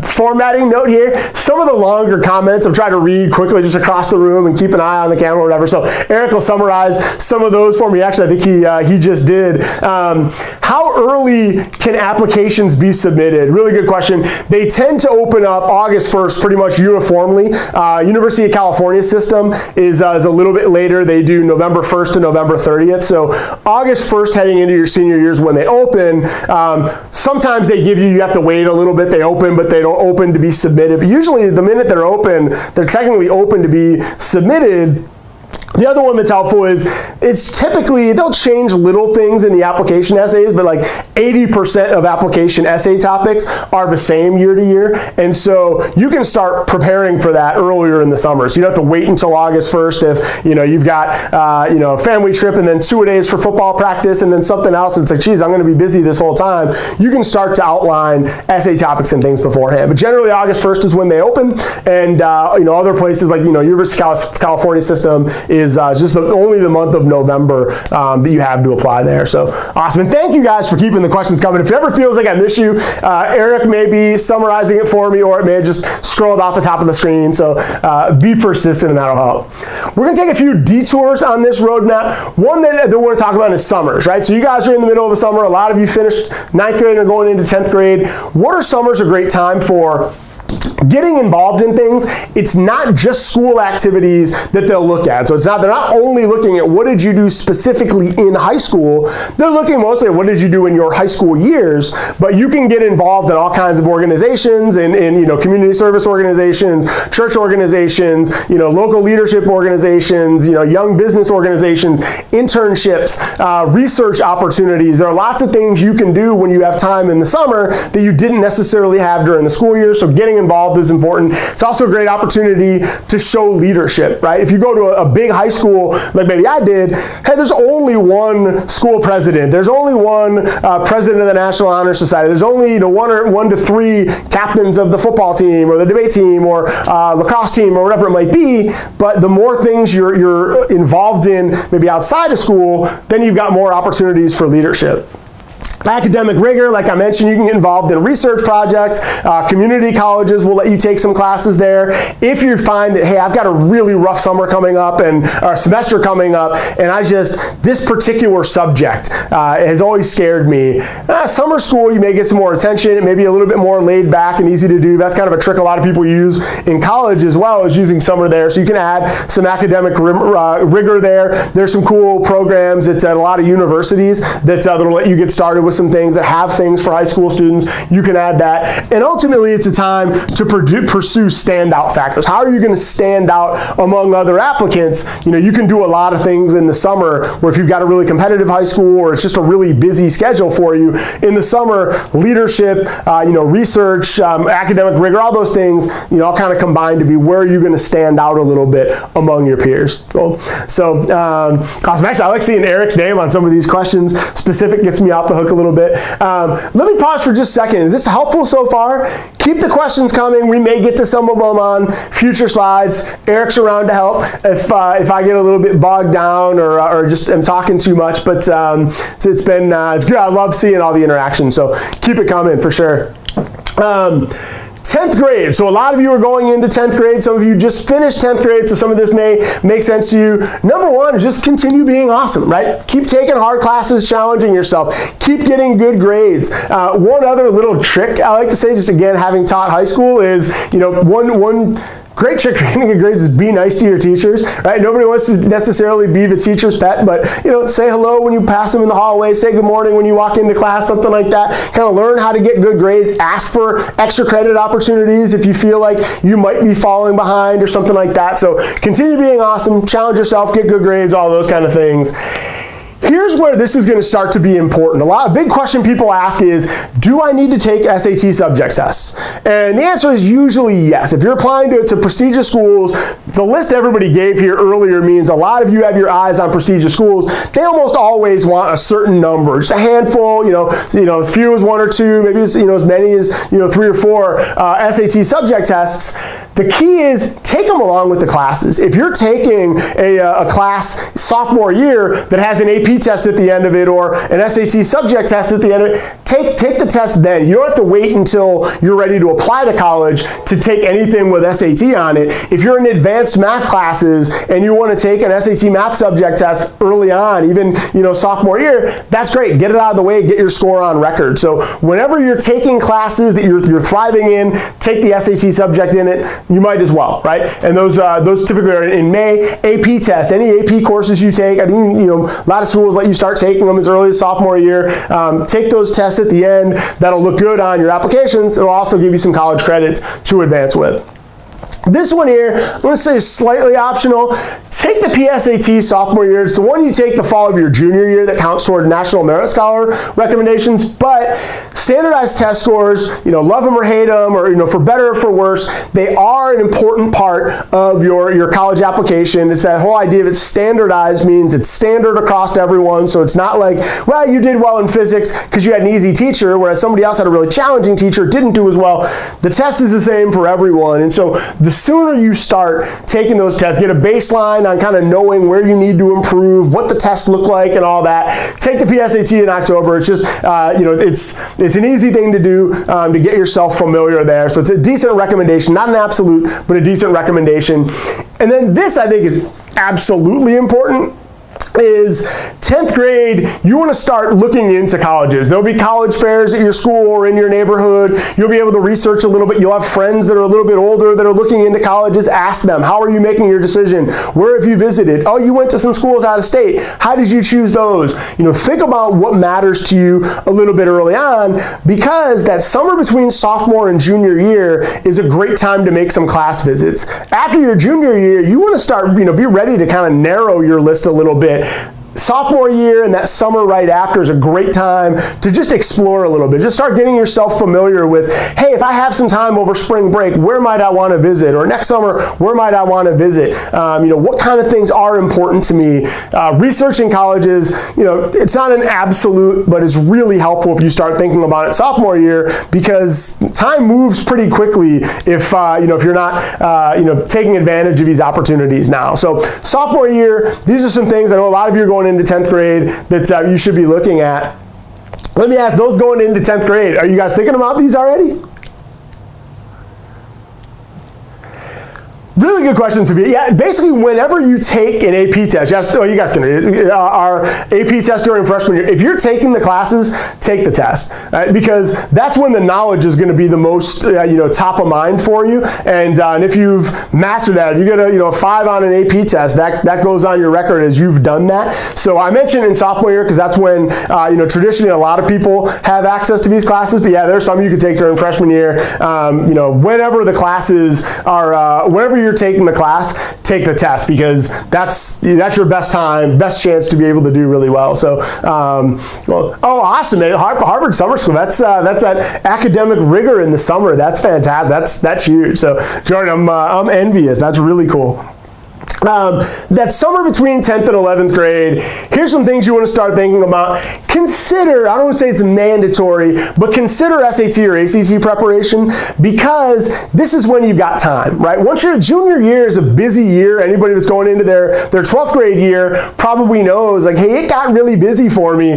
formatting note here, some of the longer comments I'm trying to read quickly just across the room and keep an eye on the camera or whatever. So Eric will summarize some of those for me. Actually, I think he just did. How early can applications be submitted? Really good question. They tend to open up August 1st pretty much uniformly. University of California system is a little bit later. They do November 1st to November 30th. So August 1st heading into your senior years when they open. Sometimes they give you have to wait a little bit. They open, but they don't open to be submitted. But usually the minute they're open, they're technically open to be submitted. The other one that's helpful is it's typically, they'll change little things in the application essays, but like 80% of application essay topics are the same year to year. And so you can start preparing for that earlier in the summer. So you don't have to wait until August 1st if, you've got, a family trip and then 2 days for football practice and then something else. And it's like, geez, I'm going to be busy this whole time. You can start to outline essay topics and things beforehand. But generally August 1st is when they open. And, other places like, University of California system is just only the month of November that you have to apply there. So awesome. And thank you guys for keeping the questions coming. If it ever feels like I miss you, Eric may be summarizing it for me, or it may have just scrolled off the top of the screen. So be persistent and that'll help. We're going to take a few detours on this roadmap. One that we're going to talk about is summers, right? So you guys are in the middle of a summer. A lot of you finished 9th grade and are going into 10th grade. What are summers a great time for? getting involved in things, it's not just school activities that they'll look at. So they're not only looking at what did you do specifically in high school, they're looking mostly at what did you do in your high school years, but you can get involved in all kinds of organizations and community service organizations, church organizations, local leadership organizations, young business organizations, internships, research opportunities. There are lots of things you can do when you have time in the summer that you didn't necessarily have during the school year, so getting involved is important. It's also a great opportunity to show leadership, right? If you go to a big high school, like maybe I did, hey, there's only one school president. There's only one president of the National Honor Society. There's only one to three captains of the football team or the debate team or lacrosse team or whatever it might be. But the more things you're involved in, maybe outside of school, then you've got more opportunities for leadership. Academic rigor, like I mentioned, you can get involved in research projects. Community colleges will let you take some classes there. If you find that, hey, I've got a really rough summer coming up or semester coming up, and this particular subject has always scared me. Summer school, you may get some more attention. It may be a little bit more laid back and easy to do. That's kind of a trick a lot of people use in college as well, as using summer there. So you can add some academic rigor there. There's some cool programs at a lot of universities that'll let you get started with some things that have things for high school students. You can add that. And ultimately, it's a time to pursue standout factors. How are you going to stand out among other applicants? You can do a lot of things in the summer where if you've got a really competitive high school or it's just a really busy schedule for you, in the summer, leadership, research, academic rigor, all those things, all kind of combine to be where are you going to stand out a little bit among your peers. Cool. So, awesome. Actually, I like seeing Eric's name on some of these questions. Specific gets me off the hook a little bit. Let me pause for just a second. Is this helpful so far? Keep the questions coming. We may get to some of them on future slides. Eric's around to help if I get a little bit bogged down or just am talking too much. But it's good. I love seeing all the interaction. So keep it coming for sure. 10th grade. So a lot of you are going into 10th grade. Some of you just finished 10th grade, so some of this may make sense to you. Number one is just continue being awesome, right? Keep taking hard classes, challenging yourself. Keep getting good grades. One other little trick I like to say, just again, having taught high school is, one great trick for getting good grades is be nice to your teachers, right? Nobody wants to necessarily be the teacher's pet, but say hello when you pass them in the hallway, say good morning when you walk into class, something like that. Kind of learn how to get good grades. Ask for extra credit opportunities if you feel like you might be falling behind or something like that. So continue being awesome, challenge yourself, get good grades, all those kind of things. Here's where this is going to start to be important. A big question people ask is, do I need to take SAT subject tests? And the answer is usually yes. If you're applying to prestigious schools, the list everybody gave here earlier means a lot of you have your eyes on prestigious schools. They almost always want a certain number, just a handful, as few as one or two, maybe as many as 3 or 4 SAT subject tests. The key is take them along with the classes. If you're taking a class sophomore year that has an AP test at the end of it or an SAT subject test at the end of it, take the test then. You don't have to wait until you're ready to apply to college to take anything with SAT on it. If you're in advanced math classes and you want to take an SAT math subject test early on, even sophomore year, that's great. Get it out of the way, get your score on record. So whenever you're taking classes that you're thriving in, take the SAT subject in it. You might as well, right? And those typically are in May. AP tests, any AP courses you take, I think a lot of schools let you start taking them as early as sophomore year. Take those tests at the end. That'll look good on your applications. It'll also give you some college credits to advance with. This one here, I'm going to say is slightly optional. Take the PSAT sophomore year. It's the one you take the fall of your junior year that counts toward National Merit Scholar recommendations. But standardized test scores, love them or hate them, or for better or for worse, they are an important part of your college application. It's that whole idea of it's standardized means it's standard across everyone. So it's not like, well, you did well in physics because you had an easy teacher, whereas somebody else had a really challenging teacher, didn't do as well. The test is the same for everyone. And so the sooner you start taking those tests, get a baseline on kind of knowing where you need to improve, what the tests look like and all that. Take the PSAT in October. It's just, it's an easy thing to do to get yourself familiar there. So it's a decent recommendation, not an absolute, but a decent recommendation. And then this I think is absolutely important. is 10th grade, you want to start looking into colleges. There'll be college fairs at your school or in your neighborhood. You'll be able to research a little bit. You'll have friends that are a little bit older that are looking into colleges. Ask them, how are you making your decision? Where have you visited? Oh, you went to some schools out of state. How did you choose those? Think about what matters to you a little bit early on, because that summer between sophomore and junior year is a great time to make some class visits. After your junior year, you want to start, be ready to kind of narrow your list a little bit. Sophomore year and that summer right after is a great time to just explore a little bit. Just start getting yourself familiar with, hey, if I have some time over spring break, where might I want to visit? Or next summer, where might I want to visit? What kind of things are important to me? Researching colleges, it's not an absolute, but it's really helpful if you start thinking about it sophomore year, because time moves pretty quickly if you're not taking advantage of these opportunities now. So sophomore year, these are some things I know a lot of you are going into 10th grade that you should be looking at. Let me ask those going into 10th grade, are you guys thinking about these already? Really good question, Sophia. Yeah, basically whenever you take an AP test, you guys can, our AP test during freshman year, if you're taking the classes, take the test, right? Because that's when the knowledge is going to be the most, top of mind for you. And if you've mastered that, if you get a 5 on an AP test, that goes on your record as you've done that. So I mentioned in sophomore year because that's when, traditionally a lot of people have access to these classes. But yeah, there's some you could take during freshman year. Whenever the classes are, whenever you're taking the class, take the test, because that's your best chance to be able to do really well. So, awesome, man. Harvard Summer School, that's that academic rigor in the summer. That's fantastic. That's huge. So, Jordan, I'm envious. That's really cool. That summer between 10th and 11th grade, here's some things you want to start thinking about. Consider, I don't want to say it's mandatory, but consider SAT or ACT preparation, because this is when you've got time, right? Once your junior year is a busy year, anybody that's going into their 12th grade year probably knows, like, hey, it got really busy for me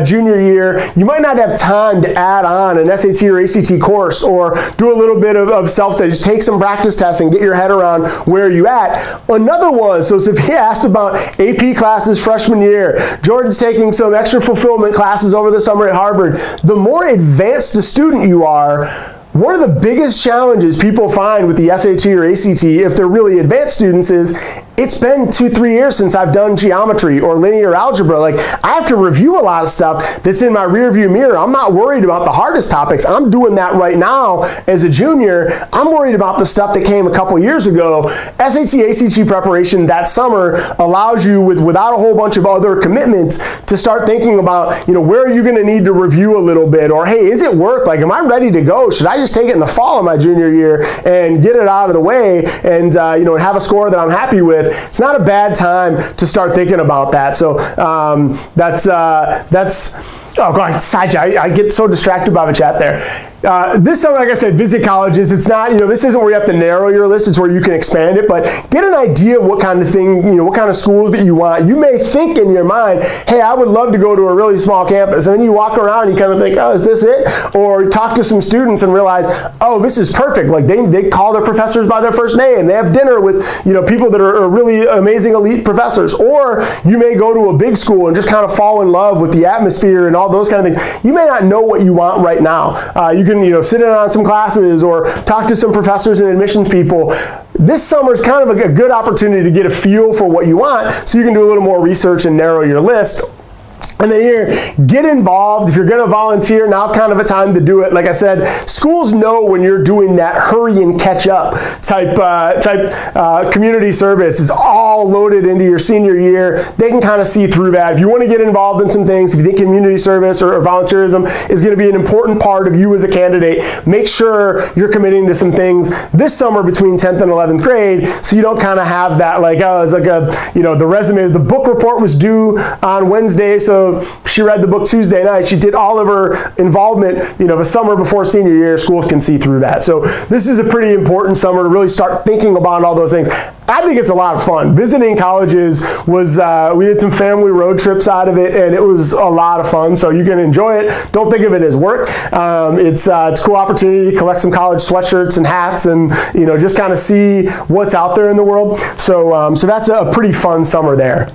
junior year. You might not have time to add on an SAT or ACT course or do a little bit of self-study. Just take some practice tests and get your head around where you're at. Another one, so Sophia asked about AP classes freshman year. Jordan's taking some extra fulfillment classes over the summer at Harvard. The more advanced a student you are, one of the biggest challenges people find with the SAT or ACT, if they're really advanced students, is it's been 2-3 years since I've done geometry or linear algebra. Like, I have to review a lot of stuff that's in my rearview mirror. I'm not worried about the hardest topics. I'm doing that right now as a junior. I'm worried about the stuff that came a couple years ago. SAT, ACT preparation that summer allows you, without a whole bunch of other commitments, to start thinking about, where are you going to need to review a little bit? Or, hey, is it worth, am I ready to go? Should I just take it in the fall of my junior year and get it out of the way and, and have a score that I'm happy with? It's not a bad time to start thinking about that. So that's oh God, sidetrack. I get so distracted by the chat there. This summer, like I said, visit colleges. It's not, this isn't where you have to narrow your list. It's where you can expand it, but get an idea of what kind of thing, what kind of schools that you want. You may think in your mind, hey, I would love to go to a really small campus. And then you walk around and you kind of think, oh, is this it? Or talk to some students and realize, oh, this is perfect. Like they call their professors by their first name. They have dinner with, people that are really amazing elite professors. Or you may go to a big school and just kind of fall in love with the atmosphere and all those kind of things. You may not know what you want right now. You can, sit in on some classes or talk to some professors and admissions people. This summer is kind of a good opportunity to get a feel for what you want, so you can do a little more research and narrow your list. And then here, get involved. If you're going to volunteer, now's kind of a time to do it. Like I said, schools know when you're doing that hurry and catch up type community service is all loaded into your senior year. They can kind of see through that. If you want to get involved in some things, if you think community service or volunteerism is going to be an important part of you as a candidate, make sure you're committing to some things this summer between 10th and 11th grade, so you don't kind of have that it's like the resume, the book report was due on Wednesday, so she read the book Tuesday night. She did all of her involvement, the summer before senior year. Schools can see through that. So this is a pretty important summer to really start thinking about all those things. I think it's a lot of fun. Visiting colleges was, we did some family road trips out of it, and it was a lot of fun. So you can enjoy it. Don't think of it as work. It's a cool opportunity to collect some college sweatshirts and hats and, just kind of see what's out there in the world. So, so that's a pretty fun summer there.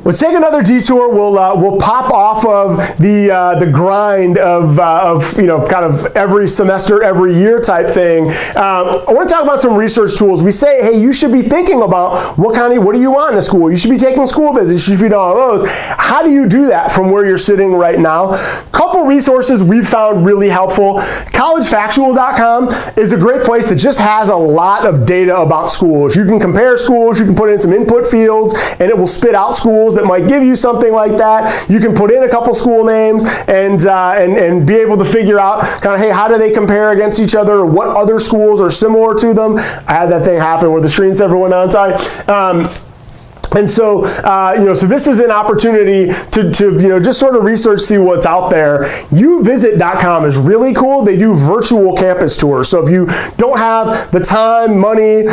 Let's take another detour. We'll pop off of the grind of kind of every semester, every year type thing. I want to talk about some research tools. We say, hey, you should be thinking about what do you want in a school? You should be taking school visits. You should be doing all those. How do you do that from where you're sitting right now? Couple resources we've found really helpful. Collegefactual.com is a great place that just has a lot of data about schools. You can compare schools. You can put in some input fields, and it will spit out schools that might give you something like that. You can put in a couple school names and be able to figure out kind of, hey, how do they compare against each other, or what other schools are similar to them. I had that thing happen where the screensaver went on, sorry. And so, so this is an opportunity to just sort of research, see what's out there. Uvisit.com is really cool. They do virtual campus tours. So if you don't have the time, money,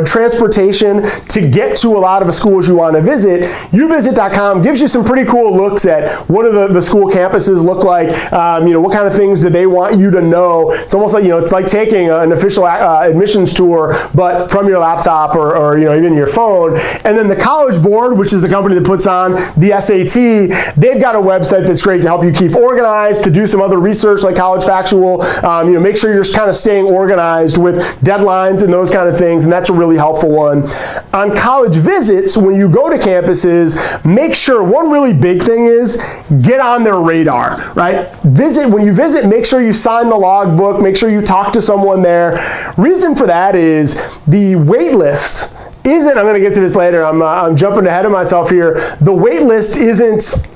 transportation to get to a lot of the schools you want to visit, uvisit.com gives you some pretty cool looks at what do the school campuses look like. What kind of things do they want you to know? It's almost like, it's like taking an official admissions tour, but from your laptop or even your phone. And then the College Board, which is the company that puts on the SAT, they've got a website that's great to help you keep organized, to do some other research like College Factual, make sure you're kind of staying organized with deadlines and those kind of things, and that's a really helpful one. On college visits, when you go to campuses, make sure, one really big thing is get on their radar, right? When you visit, make sure you sign the logbook, make sure you talk to someone there. Reason for that is the wait list I'm going to get to this later, I'm jumping ahead of myself here. The wait list isn't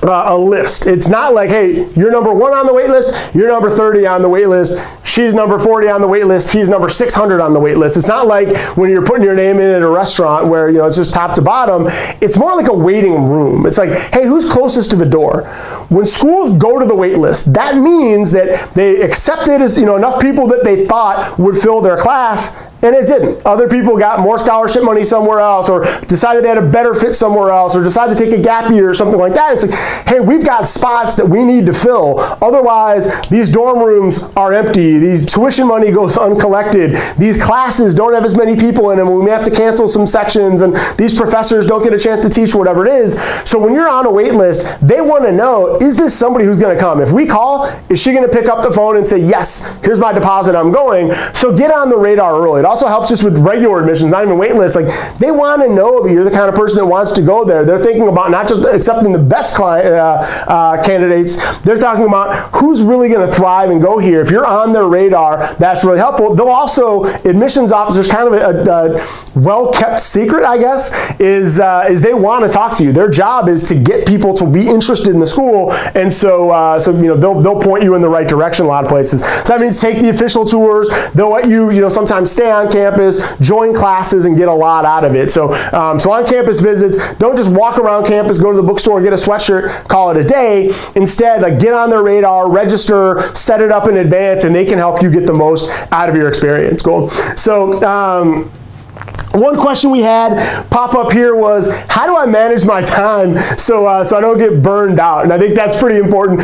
a list. It's not like, hey, you're number 1 on the wait list, you're number 30 on the wait list, she's number 40 on the wait list, he's number 600 on the wait list. It's not like when you're putting your name in at a restaurant where it's just top to bottom. It's more like a waiting room. It's like, hey, who's closest to the door? When schools go to the wait list, that means that they accepted as enough people that they thought would fill their class, and it didn't. Other people got more scholarship money somewhere else, or decided they had a better fit somewhere else, or decided to take a gap year or something like that. It's like, hey, we've got spots that we need to fill. Otherwise, these dorm rooms are empty. These tuition money goes uncollected. These classes don't have as many people in them. We may have to cancel some sections, and these professors don't get a chance to teach whatever it is. So when you're on a wait list, they want to know, is this somebody who's going to come? If we call, is she going to pick up the phone and say, yes, here's my deposit, I'm going? So get on the radar early. It also helps just with regular admissions, not even wait lists. Like, they want to know if you're the kind of person that wants to go there. They're thinking about not just accepting the best candidates, they're talking about who's really going to thrive and go here. If you're on their radar, that's really helpful. They'll also, admissions officers, kind of a well-kept secret, I guess, is they want to talk to you. Their job is to get people to be interested in the school, and so they'll point you in the right direction a lot of places. So that means take the official tours. They'll let you sometimes stay on campus, join classes, and get a lot out of it. So on campus visits, don't just walk around campus, go to the bookstore, get a sweatshirt, call it a day. Instead, get on their radar, register, set it up in advance, and they can help you get the most out of your experience. Cool. So one question we had pop up here was, how do I manage my time so I don't get burned out? And I think that's pretty important.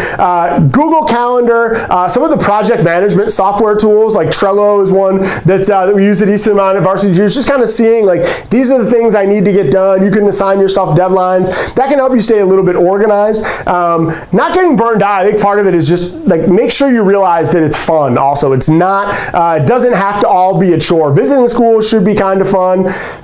Google Calendar, some of the project management software tools like Trello is one that we use a decent amount at Varsity Tutors, just kind of seeing these are the things I need to get done. You can assign yourself deadlines. That can help you stay a little bit organized. Not getting burned out, I think part of it is just make sure you realize that it's fun also. It's not, it doesn't have to all be a chore. Visiting school should be kind of fun.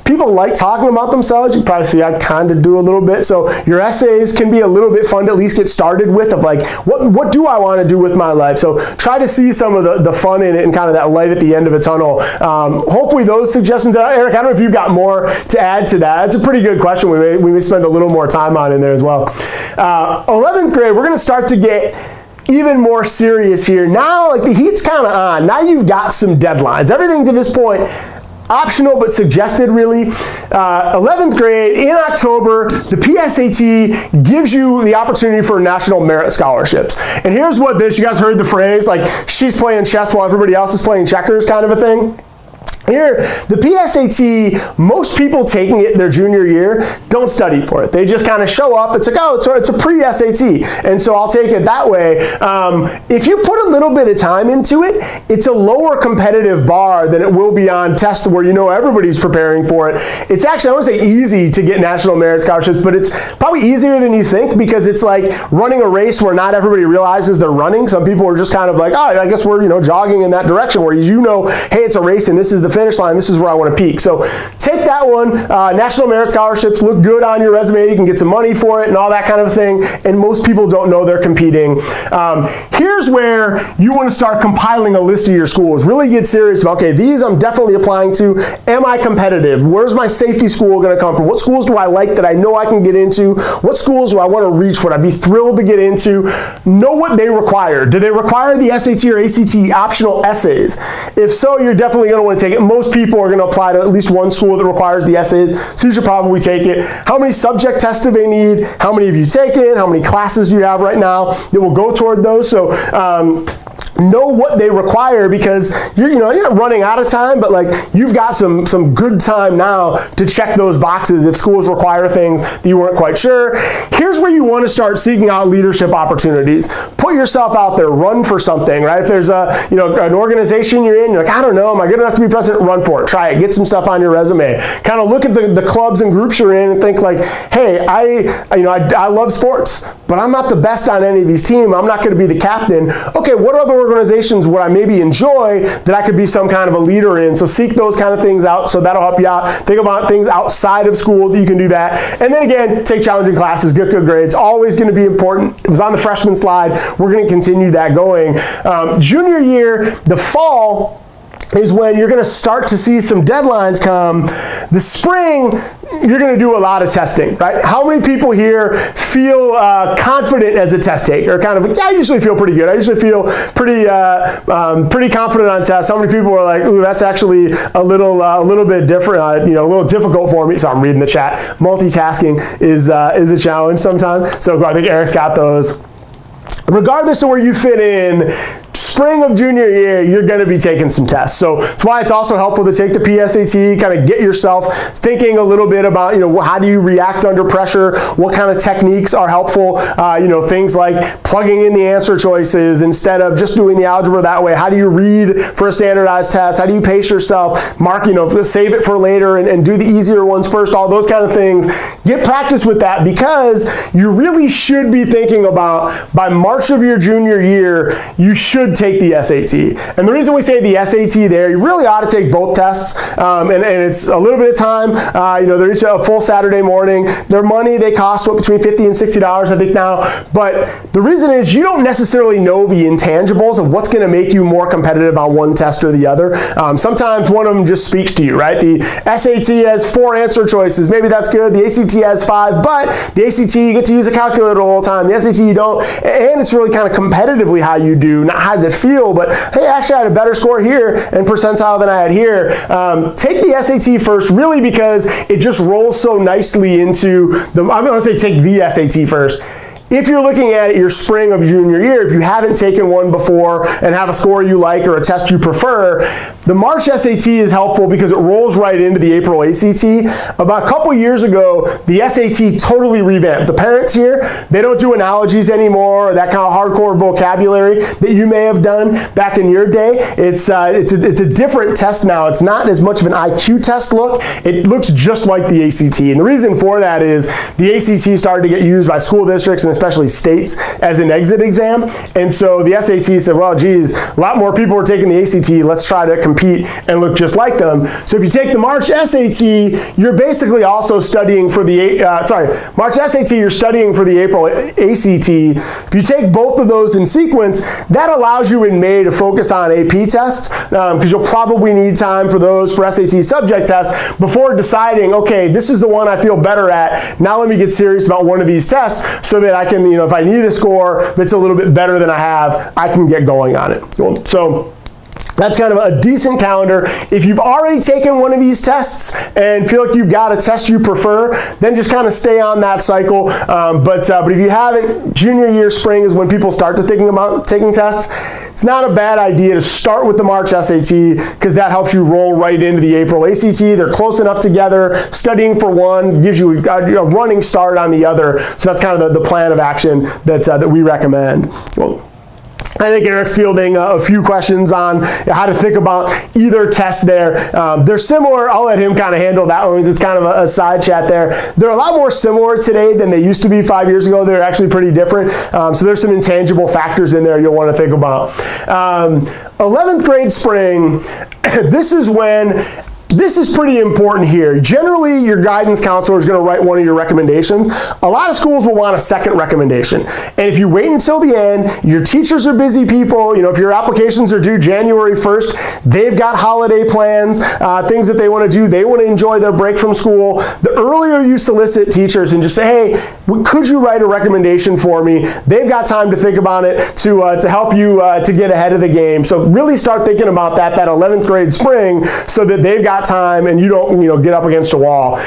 People like talking about themselves. You can probably see I kind of do a little bit. So your essays can be a little bit fun to at least get started with, of what do I want to do with my life? So try to see some of the fun in it and kind of that light at the end of a tunnel. Hopefully those suggestions, Eric, I don't know if you've got more to add to that. That's a pretty good question. We may spend a little more time on in there as well. 11th grade, we're going to start to get even more serious here. Now, the heat's kind of on. Now you've got some deadlines. Everything to this point, optional but suggested, really. 11th grade in October, the PSAT gives you the opportunity for national merit scholarships. And here's what you guys heard the phrase, she's playing chess while everybody else is playing checkers kind of a thing. Here, the PSAT, most people taking it their junior year don't study for it. They just kind of show up. It's like, oh, it's a pre-SAT. And so I'll take it that way. If you put a little bit of time into it, it's a lower competitive bar than it will be on tests where you know everybody's preparing for it. It's actually, I want to say easy to get National Merit Scholarships, but it's probably easier than you think because it's like running a race where not everybody realizes they're running. Some people are just kind of like, oh, I guess we're jogging in that direction, where hey, it's a race and this is the finish line, this is where I want to peak. So take that one. National Merit Scholarships look good on your resume. You can get some money for it and all that kind of thing. And most people don't know they're competing. Here's where you want to start compiling a list of your schools. Really get serious about, okay, these I'm definitely applying to. Am I competitive? Where's my safety school going to come from? What schools do I like that I know I can get into? What schools do I want to reach? Would I be thrilled to get into? Know what they require. Do they require the SAT or ACT optional essays? If so, you're definitely going to want to take it. Most people are going to apply to at least one school that requires the essays, so you should probably take it. How many subject tests do they need? How many have you taken? How many classes do you have right now that will go toward those? So know what they require, because you're not running out of time, but like you've got some good time now to check those boxes if schools require things that you weren't quite sure. Here's where you want to start seeking out leadership opportunities. Put yourself out there, run for something, right? If there's an organization you're in, you're like, I don't know, am I good enough to be president? Run for it, try it, get some stuff on your resume. Kind of look at the clubs and groups you're in and think like, hey, I love sports, but I'm not the best on any of these teams. I'm not going to be the captain. Okay, what other organizations would I maybe enjoy that I could be some kind of a leader in? So seek those kind of things out, so that'll help you out. Think about things outside of school that you can do that. And then again, take challenging classes, get good grades. Always going to be important. It was on the freshman slide. We're going to continue that going. Junior year, the fall, is when you're going to start to see some deadlines come. The spring, you're going to do a lot of testing, right? How many people here feel confident as a test taker? Kind of, yeah, I usually feel pretty good. I usually feel pretty confident on tests. How many people are like, ooh, that's actually a little bit different, a little difficult for me? So I'm reading the chat. Multitasking is a challenge sometimes. So I think Eric's got those. Regardless of where you fit in, spring of junior year, you're going to be taking some tests. So that's why it's also helpful to take the PSAT, kind of get yourself thinking a little bit about, how do you react under pressure? What kind of techniques are helpful? Things like plugging in the answer choices instead of just doing the algebra that way. How do you read for a standardized test? How do you pace yourself? Mark, save it for later and do the easier ones first, all those kind of things. Get practice with that, because you really should be thinking about, by March of your junior year, you should take the SAT. And the reason we say the SAT there, you really ought to take both tests, and it's a little bit of time. They're each a full Saturday morning. They're money. They cost between $50 and $60, I think now. But the reason is you don't necessarily know the intangibles of what's going to make you more competitive on one test or the other. Sometimes one of them just speaks to you, right? The SAT has 4 answer choices. Maybe that's good. The ACT has 5, but the ACT you get to use a calculator all the time. The SAT you don't. And it's really kind of competitively how you do, not how does it feel, but hey, actually I had a better score here and percentile than I had here. Take the SAT first, really, because it just rolls so nicely into I'm going to say take the SAT first. If you're looking at your spring of junior year, if you haven't taken one before and have a score you like or a test you prefer, the March SAT is helpful because it rolls right into the April ACT. About a couple years ago, the SAT totally revamped. The parents here, they don't do analogies anymore, or that kind of hardcore vocabulary that you may have done back in your day. It's a different test now. It's not as much of an IQ test look. It looks just like the ACT. And the reason for that is the ACT started to get used by school districts and especially states as an exit exam. And so the SAT said, well, geez, a lot more people are taking the ACT. Let's try to compete and look just like them. So if you take the March SAT, you're basically also studying for the, March SAT, you're studying for the April ACT. If you take both of those in sequence, that allows you in May to focus on AP tests, because you'll probably need time for those for SAT subject tests before deciding, okay, this is the one I feel better at. Now let me get serious about one of these tests so that I can, if I need a score that's a little bit better than I have, I can get going on it. So That's kind of a decent calendar. If you've already taken one of these tests and feel like you've got a test you prefer, then just kind of stay on that cycle. But if you haven't, junior year, spring is when people start to thinking about taking tests. It's not a bad idea to start with the March SAT because that helps you roll right into the April ACT. They're close enough together. Studying for one gives you a running start on the other. So that's kind of the plan of action that we recommend. Well, I think Eric's fielding a few questions on how to think about either test there. They're similar. I'll let him kind of handle that one. It's kind of a side chat there. They're a lot more similar today than they used to be 5 years ago. They're actually pretty different. So there's some intangible factors in there you'll want to think about. 11th grade spring, this is pretty important here. Generally, your guidance counselor is going to write one of your recommendations. A lot of schools will want a second recommendation. And if you wait until the end, your teachers are busy people. If your applications are due January 1st, they've got holiday plans, things that they want to do. They want to enjoy their break from school. The earlier you solicit teachers and just say, hey, could you write a recommendation for me? They've got time to think about it to help you to get ahead of the game. So really start thinking about that 11th grade spring so that they've got time and you don't get up against a wall.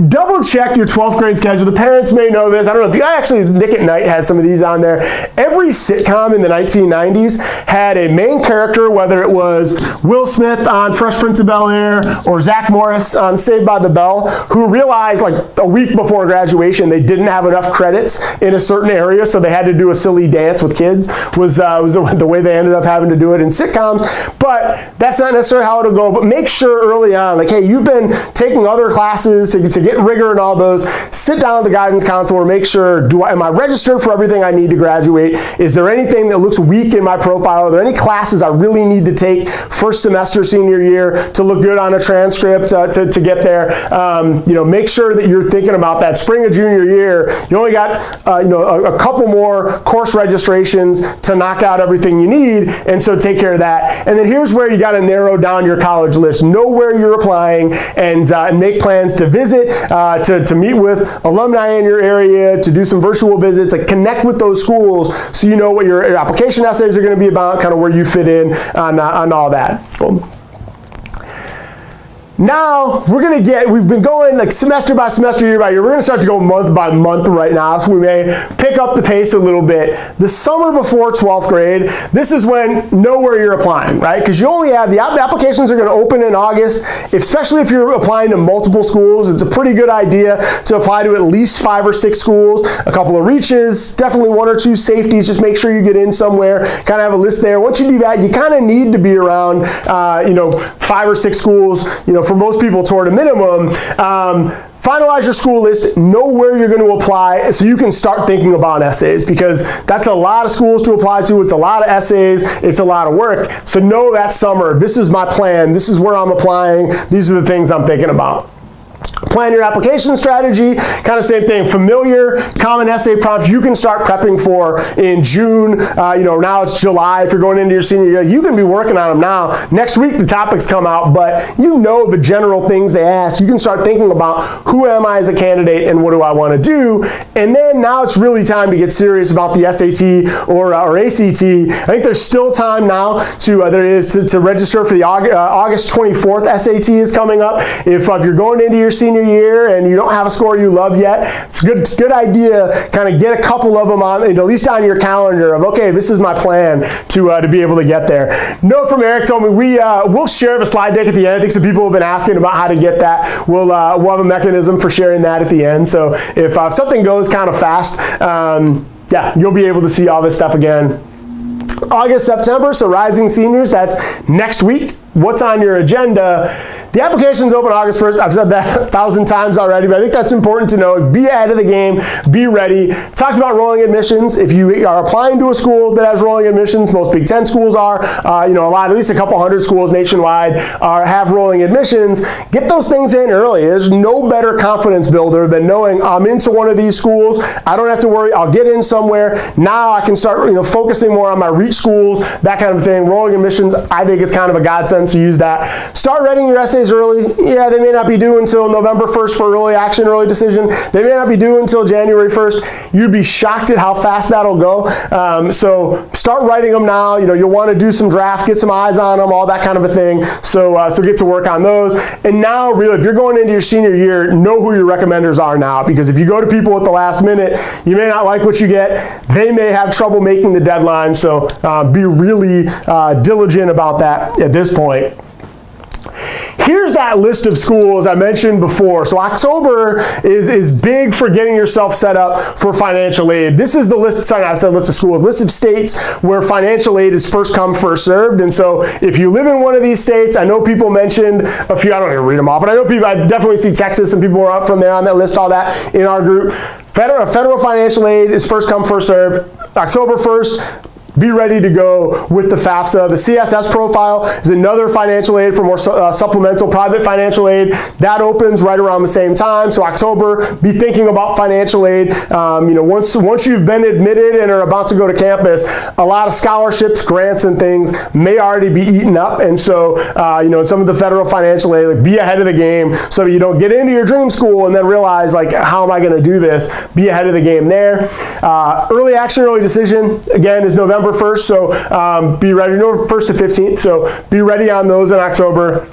Double check your 12th grade schedule. The parents may know this. I don't know if you actually, Nick at Night has some of these on there. Every sitcom in the 1990s had a main character, whether it was Will Smith on Fresh Prince of Bel-Air or Zach Morris on Saved by the Bell, who realized like a week before graduation they didn't have enough credits in a certain area, so they had to do a silly dance with kids, was the way they ended up having to do it in sitcoms. But that's not necessarily how it'll go. But make sure early on, like, hey, you've been taking other classes to get rigor and all those. Sit down with the guidance counselor, make sure, am I registered for everything I need to graduate? Is there anything that looks weak in my profile? Are there any classes I really need to take first semester senior year to look good on a transcript to get there? Make sure that you're thinking about that spring of junior year. You only got a couple more course registrations to knock out everything you need, and so take care of that. And then here's where you got to narrow down your college list. Know where you're applying and make plans to visit, to meet with alumni in your area, to do some virtual visits, like connect with those schools so you know what your application essays are going to be about, kind of where you fit in on all that. Cool. Now, we've been going like semester by semester, year by year. We're going to start to go month by month right now, so we may pick up the pace a little bit. The summer before 12th grade, this is when know where you're applying, right? Because you only have, the applications are going to open in August, especially if you're applying to multiple schools. It's a pretty good idea to apply to at least 5 or 6 schools, a couple of reaches, definitely 1 or 2 safeties. Just make sure you get in somewhere, kind of have a list there. Once you do that, you kind of need to be around, 5 or 6 schools, for most people toward a minimum. Finalize your school list, know where you're going to apply so you can start thinking about essays, because that's a lot of schools to apply to. It's a lot of essays. It's a lot of work. So know that summer, this is my plan. This is where I'm applying. These are the things I'm thinking about. Plan your application strategy, kind of same thing. Familiar, common essay prompts you can start prepping for in June. Now it's July. If you're going into your senior year, you can be working on them now. Next week the topics come out, but the general things they ask. You can start thinking about who am I as a candidate and what do I want to do. And then now it's really time to get serious about the SAT or ACT. I think there's still time now to register for the August 24th SAT is coming up. If you're going into your senior year and you don't have a score you love yet, it's a good idea kind of get a couple of them on, at least on your calendar of, okay, this is my plan to be able to get there. Note from Eric told me we'll share the slide deck at the end. I think some people have been asking about how to get that. We'll have a mechanism for sharing that at the end. So if something goes kind of fast, you'll be able to see all this stuff again. August, September, so rising seniors, that's next week. What's on your agenda? The application's open August 1st. I've said that 1,000 times already, but I think that's important to know. Be ahead of the game. Be ready. Talks about rolling admissions. If you are applying to a school that has rolling admissions, most Big Ten schools are. At least a couple hundred schools nationwide have rolling admissions. Get those things in early. There's no better confidence builder than knowing I'm into one of these schools. I don't have to worry. I'll get in somewhere. Now I can start focusing more on my reach schools, that kind of thing. Rolling admissions, I think, is kind of a godsend weekend, so use that. Start writing your essays early. Yeah, they may not be due until November 1st for early action, early decision. They may not be due until January 1st. You'd be shocked at how fast that'll go. So start writing them now. You'll want to do some drafts, get some eyes on them, all that kind of a thing. So get to work on those. And now, really, if you're going into your senior year, know who your recommenders are now, because if you go to people at the last minute, you may not like what you get. They may have trouble making the deadline. So be really diligent about that at this point. Here's that list of schools I mentioned before. So October is big for getting yourself set up for financial aid. This is the list, sorry, I said list of schools, list of states where financial aid is first come, first served. And so if you live in one of these states, I know people mentioned a few, I don't even read them all, but I know people, I definitely see Texas and people are up from there on that list, all that in our group. Federal financial aid is first come, first served. October 1st, be ready to go with the FAFSA. The CSS profile is another financial aid for more supplemental private financial aid. That opens right around the same time. So October, be thinking about financial aid. Once you've been admitted and are about to go to campus, a lot of scholarships, grants, and things may already be eaten up. And so, some of the federal financial aid, like, be ahead of the game so that you don't get into your dream school and then realize, like, how am I going to do this? Be ahead of the game there. Early action, early decision, again, is November 1st, so be ready, November 1st to 15th, so be ready on those in October.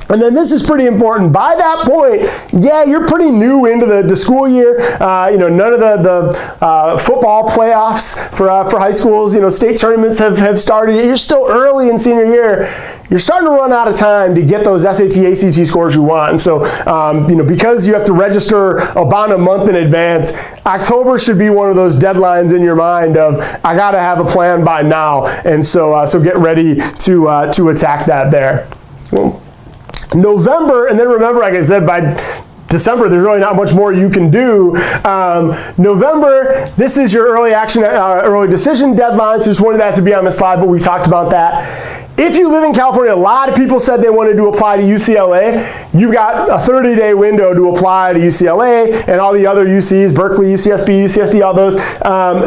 And then this is pretty important. By that point, yeah, you're pretty new into the school year. None of the football playoffs for high schools, state tournaments have started. You're still early in senior year. You're starting to run out of time to get those SAT, ACT scores you want. And so, because you have to register about a month in advance, October should be one of those deadlines in your mind of, I got to have a plan by now. And so get ready to attack that there. November, and then remember, like I said, by December, there's really not much more you can do. November, this is your early action, early decision deadline. So just wanted that to be on the slide, but we talked about that. If you live in California, a lot of people said they wanted to apply to UCLA. You've got a 30-day window to apply to UCLA and all the other UCs, Berkeley, UCSB, UCSD, all those.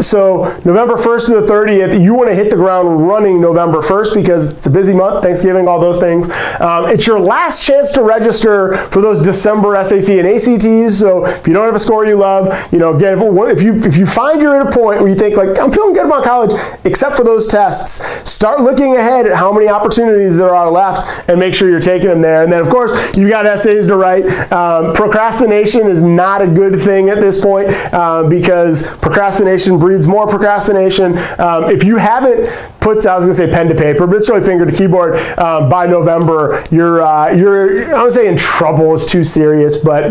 So November 1st to the 30th, you want to hit the ground running November 1st because it's a busy month, Thanksgiving, all those things. It's your last chance to register for those December SAT and ACTs. So if you don't have a score you love, again, if you find you're at a point where you think, like, I'm feeling good about college, except for those tests, start looking ahead at how many opportunities there are left and make sure you're taking them there. And then, of course, you got essays to write. Procrastination is not a good thing at this point because procrastination breeds more procrastination. If you haven't put, I was going to say pen to paper, but it's really finger to keyboard, by November, you're I don't say in trouble is too serious, but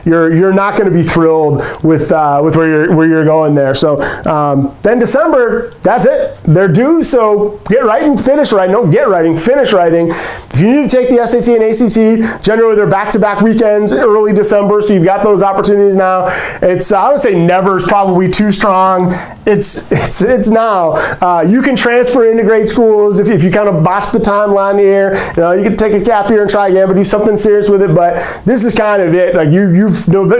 you're not going to be thrilled with where you're going there. So then December, that's it. They're due, so get writing, finish writing. Don't get writing, finish writing. If you need to take the SAT and ACT, generally they're back-to-back weekends, early December, so you've got those opportunities now. It's, I would say never is probably too strong. It's now. You can transfer into grade schools if you kind of botch the timeline here. You can take a gap year and try again, but do something serious with it. But this is kind of it. Like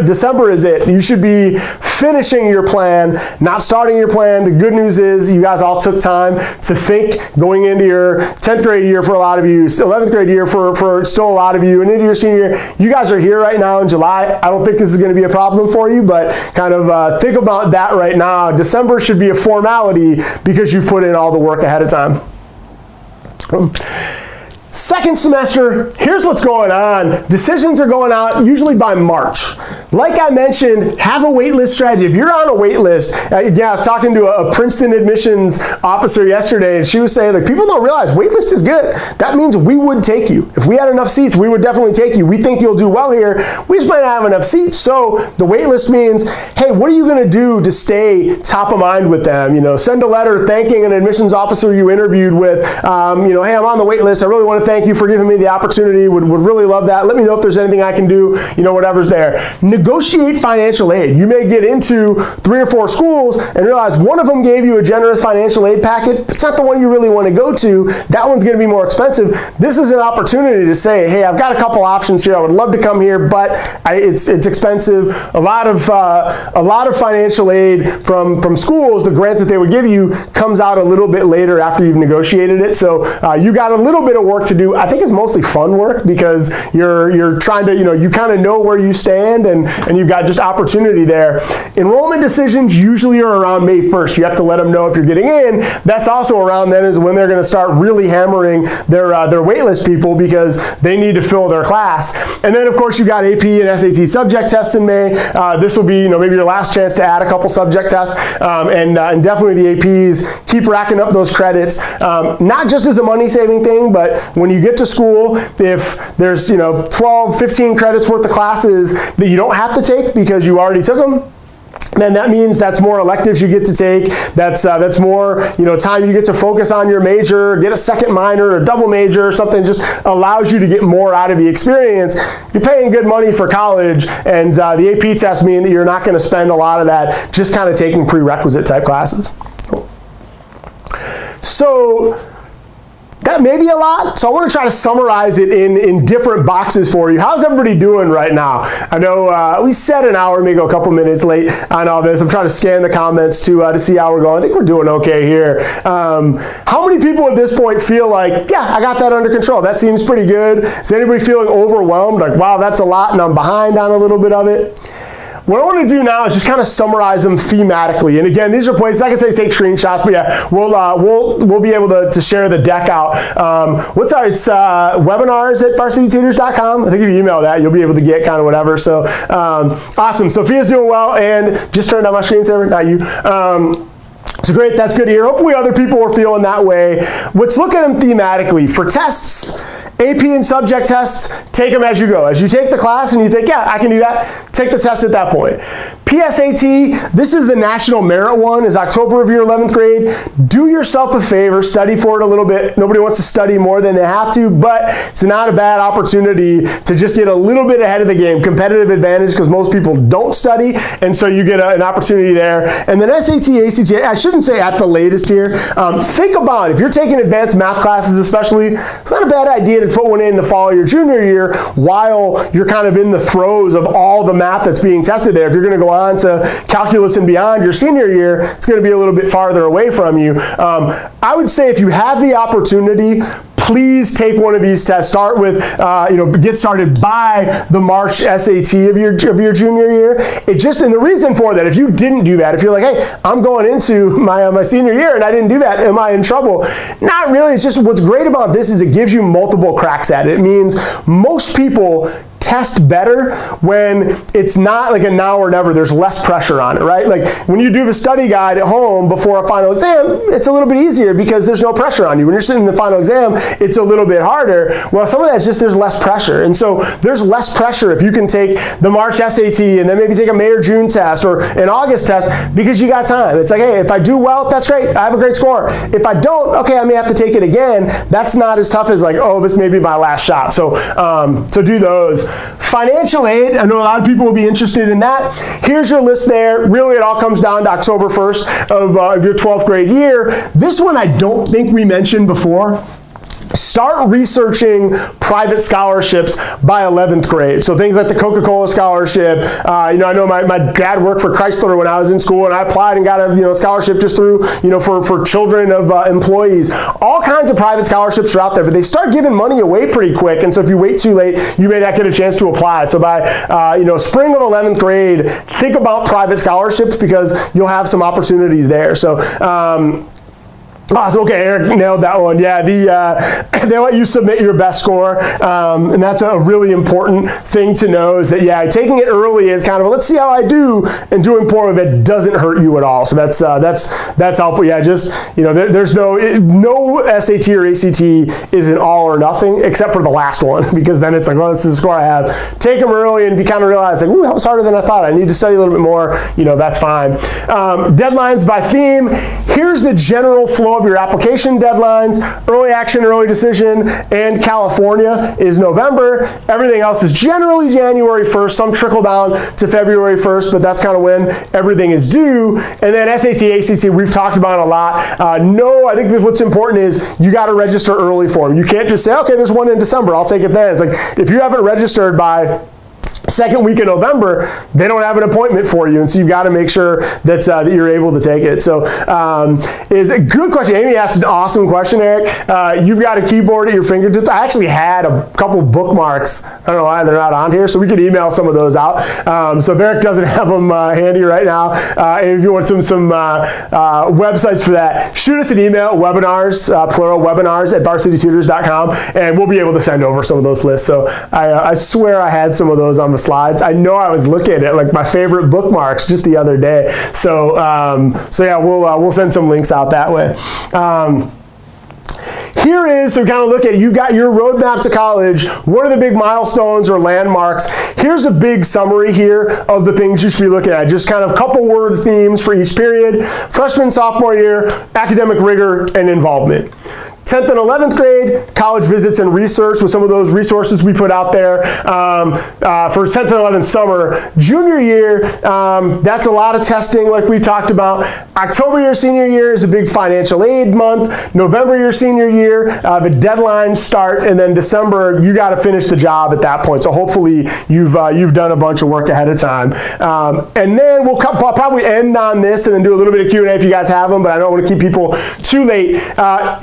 December is it. You should be finishing your plan, not starting your plan. The good news is you guys all took time to think going into your 10th grade year for a lot of you, 11th grade year for still a lot of you, and into your senior year. You guys are here right now in July. I don't think this is going to be a problem for you, but kind of think about that right now. December should be a formality because you've put in all the work ahead of time. Second semester, here's what's going on. Decisions are going out usually by March. Like I mentioned, have a waitlist strategy. If you're on a waitlist, again, I was talking to a Princeton admissions officer yesterday, and she was saying, like, people don't realize waitlist is good. That means we would take you. If we had enough seats, we would definitely take you. We think you'll do well here. We just might not have enough seats. So the waitlist means, hey, what are you going to do to stay top of mind with them? Send a letter thanking an admissions officer you interviewed with. Hey, I'm on the waitlist. I really want to thank you for giving me the opportunity. Would really love that. Let me know if there's anything I can do, whatever's there. negotiate financial aid. You may get into 3 or 4 schools and realize one of them gave you a generous financial aid packet, but it's not the one you really want to go to. That one's going to be more expensive. This is an opportunity to say, hey, I've got a couple options here. I would love to come here, but it's expensive. A lot of financial aid from schools, the grants that they would give you, comes out a little bit later after you've negotiated it. So you got a little bit of work to do. I think it's mostly fun work because you're trying to, you kind of know where you stand and you've got just opportunity there. Enrollment decisions usually are around May 1st. You have to let them know if you're getting in. That's also around then is when they're going to start really hammering their waitlist people because they need to fill their class. And then of course you've got AP and SAT subject tests in May. This will be maybe your last chance to add a couple subject tests, and definitely the APs, keep racking up those credits, not just as a money saving thing, but when you get to school, if there's 12, 15 credits worth of classes that you don't have to take because you already took them, then that means that's more electives you get to take. That's more time you get to focus on your major, get a second minor, a double major, or something. Just allows you to get more out of the experience. You're paying good money for college, and the AP tests mean that you're not going to spend a lot of that just kind of taking prerequisite type classes. So that may be a lot, so I want to try to summarize it in different boxes for you. How's everybody doing right now? I know we said an hour, maybe a couple minutes late on all this. I'm trying to scan the comments to see how we're going. I think we're doing okay here. How many people at this point feel like, yeah, I got that under control? That seems pretty good. Is anybody feeling overwhelmed? Like, wow, that's a lot and I'm behind on a little bit of it? What I want to do now is just kind of summarize them thematically. And again, these are places I can say take screenshots, but yeah, we'll be able to share the deck out. It's webinars at varsitytutors.com. I think if you email that, you'll be able to get kind of whatever. So awesome. Sophia's doing well, and just turned on my screensaver, not you. So great, that's good to hear. Hopefully other people are feeling that way. Let's look at them thematically. For tests, AP and subject tests, take them as you go. As you take the class and you think, yeah, I can do that, take the test at that point. PSAT, this is the national merit one, is October of your 11th grade. Do yourself a favor, study for it a little bit. Nobody wants to study more than they have to, but it's not a bad opportunity to just get a little bit ahead of the game. Competitive advantage because most people don't study, and so you get an opportunity there. And then SAT, ACT, I shouldn't say at the latest here. Think about it. If you're taking advanced math classes especially, it's not a bad idea to put one in the fall of your junior year while you're kind of in the throes of all the math that's being tested there. If you're going to go on to calculus and beyond your senior year, it's going to be a little bit farther away from you. I would say if you have the opportunity, please take one of these tests. Start with, get started by the March SAT of your junior year. And the reason for that, if you didn't do that, if you're like, hey, I'm going into my senior year and I didn't do that, am I in trouble? Not really. It's just what's great about this is it gives you multiple cracks at it. It means most people test better when it's not like a now or never. There's less pressure on it, right? Like when you do the study guide at home before a final exam, it's a little bit easier because there's no pressure on you. When you're sitting in the final exam, it's a little bit harder. Well, some of that's just there's less pressure. And so there's less pressure if you can take the March SAT and then maybe take a May or June test or an August test because you got time. It's like, hey, if I do well, that's great. I have a great score. If I don't, okay, I may have to take it again. That's not as tough as like, oh, this may be my last shot. So do those. Financial aid, I know a lot of people will be interested in that. Here's your list there. Really, it all comes down to October 1st of your 12th grade year. This one I don't think we mentioned before. Start researching private scholarships by 11th grade. So things like the Coca-Cola scholarship. I know my dad worked for Chrysler when I was in school, and I applied and got a scholarship just through for children of employees. All kinds of private scholarships are out there, but they start giving money away pretty quick. And so if you wait too late, you may not get a chance to apply. So by spring of 11th grade, think about private scholarships because you'll have some opportunities there. So. Awesome. Okay, Eric nailed that one. Yeah, they let you submit your best score, and that's a really important thing to know is that, yeah, taking it early is kind of, let's see how I do, and doing poor if it doesn't hurt you at all. So that's helpful. Yeah, just, there's no SAT or ACT is an all or nothing except for the last one, because then it's like, well, this is the score I have. Take them early, and if you kind of realize, like, ooh, that was harder than I thought, I need to study a little bit more, that's fine. Deadlines by theme. Here's the general flow of your application deadlines. Early action, early decision, and California is November. Everything else is generally January 1st. Some trickle down to February 1st, but that's kind of when everything is due. And then SAT, ACT, we've talked about a lot. No, I think that what's important is you got to register early for them. You can't just say, okay, there's one in December, I'll take it then. It's like, if you haven't registered by second week in November, they don't have an appointment for you, and so you've got to make sure that that you're able to take it. So is a good question. Amy asked an awesome question, Eric. You've got a keyboard at your fingertips. I actually had a couple bookmarks. I don't know why they're not on here, so we could email some of those out. So if Eric doesn't have them handy right now, and if you want some websites for that, shoot us an email, webinars, plural, webinars at varsitytutors.com, and we'll be able to send over some of those lists. So I swear I had some of those on the slides. I know I was looking at like my favorite bookmarks just the other day. So yeah, we'll send some links out that way. Here is, so kind of look at it, you've got your roadmap to college. What are the big milestones or landmarks? Here's a big summary here of the things you should be looking at. Just kind of couple word themes for each period. Freshman, sophomore year, academic rigor and involvement. 10th and 11th grade, college visits and research with some of those resources we put out there for 10th and 11th summer. Junior year, that's a lot of testing like we talked about. October your senior year is a big financial aid month. November your senior year, the deadlines start, and then December, you got to finish the job at that point. So hopefully you've done a bunch of work ahead of time. And then we'll probably end on this and then do a little bit of Q&A if you guys have them, but I don't want to keep people too late.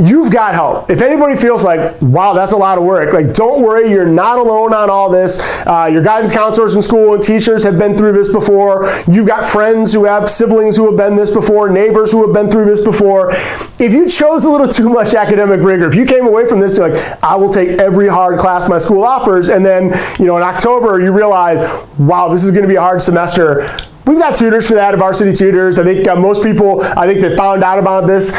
You've got help. If anybody feels like, wow, that's a lot of work, like, don't worry, you're not alone on all this. Your guidance counselors in school and teachers have been through this before. You've got friends who have siblings who have been this before, neighbors who have been through this before. If you chose a little too much academic rigor, if you came away from this to like, I will take every hard class my school offers, and then, in October you realize, wow, this is going to be a hard semester. We've got tutors for that at Varsity Tutors. I think most people, that found out about this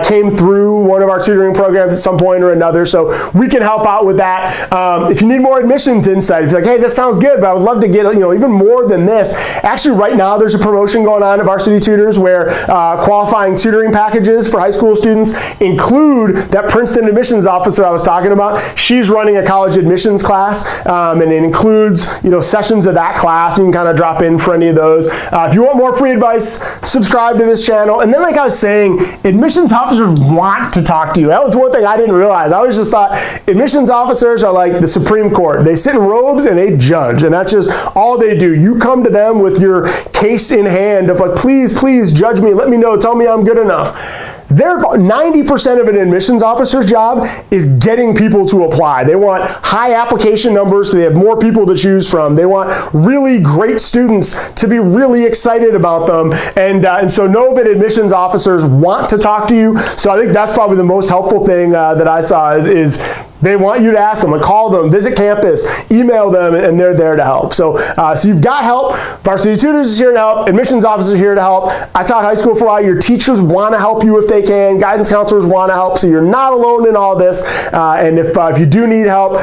came through one of our tutoring programs at some point or another, so we can help out with that. If you need more admissions insight, if you're like, hey, that sounds good, but I would love to get even more than this. Actually, right now there's a promotion going on at Varsity Tutors where qualifying tutoring packages for high school students include that Princeton admissions officer I was talking about. She's running a college admissions class, and it includes sessions of that class. You can kind of drop in for any of those. If you want more free advice, subscribe to this channel. And then, like I was saying, admissions officers want to talk to you. That was one thing I didn't realize. I always just thought admissions officers are like the Supreme Court. They sit in robes and they judge, and that's just all they do. You come to them with your case in hand of like, please, please judge me. Let me know. Tell me I'm good enough. 90% of an admissions officer's job is getting people to apply. They want high application numbers so they have more people to choose from. They want really great students to be really excited about them. And so know that admissions officers want to talk to you. So I think that's probably the most helpful thing that I saw is they want you to ask them, like call them, visit campus, email them, and they're there to help. So you've got help. Varsity Tutors is here to help. Admissions officers are here to help. I taught high school for a while. Your teachers want to help you if they can. Guidance counselors want to help. So you're not alone in all this. And if you do need help,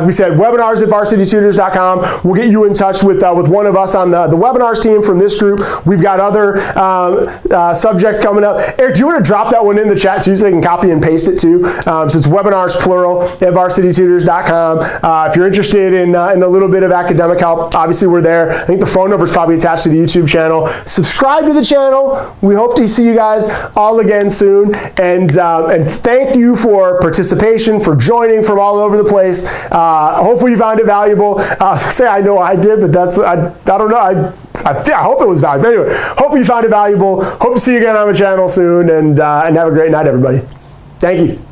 we said webinars at varsitytutors.com. We'll get you in touch with one of us on the webinars team from this group. We've got other subjects coming up. Eric, do you want to drop that one in the chat too so they can copy and paste it too? So it's webinars plural at varsitytutors.com. If you're interested in a little bit of academic help, obviously we're there. I think the phone number is probably attached to the YouTube channel. Subscribe to the channel. We hope to see you guys all again soon. And thank you for participation, for joining from all over the place. Hopefully you found it valuable. I know I did, but I don't know. I hope it was valuable. Anyway, hope you found it valuable. Hope to see you again on the channel soon, and have a great night, everybody. Thank you.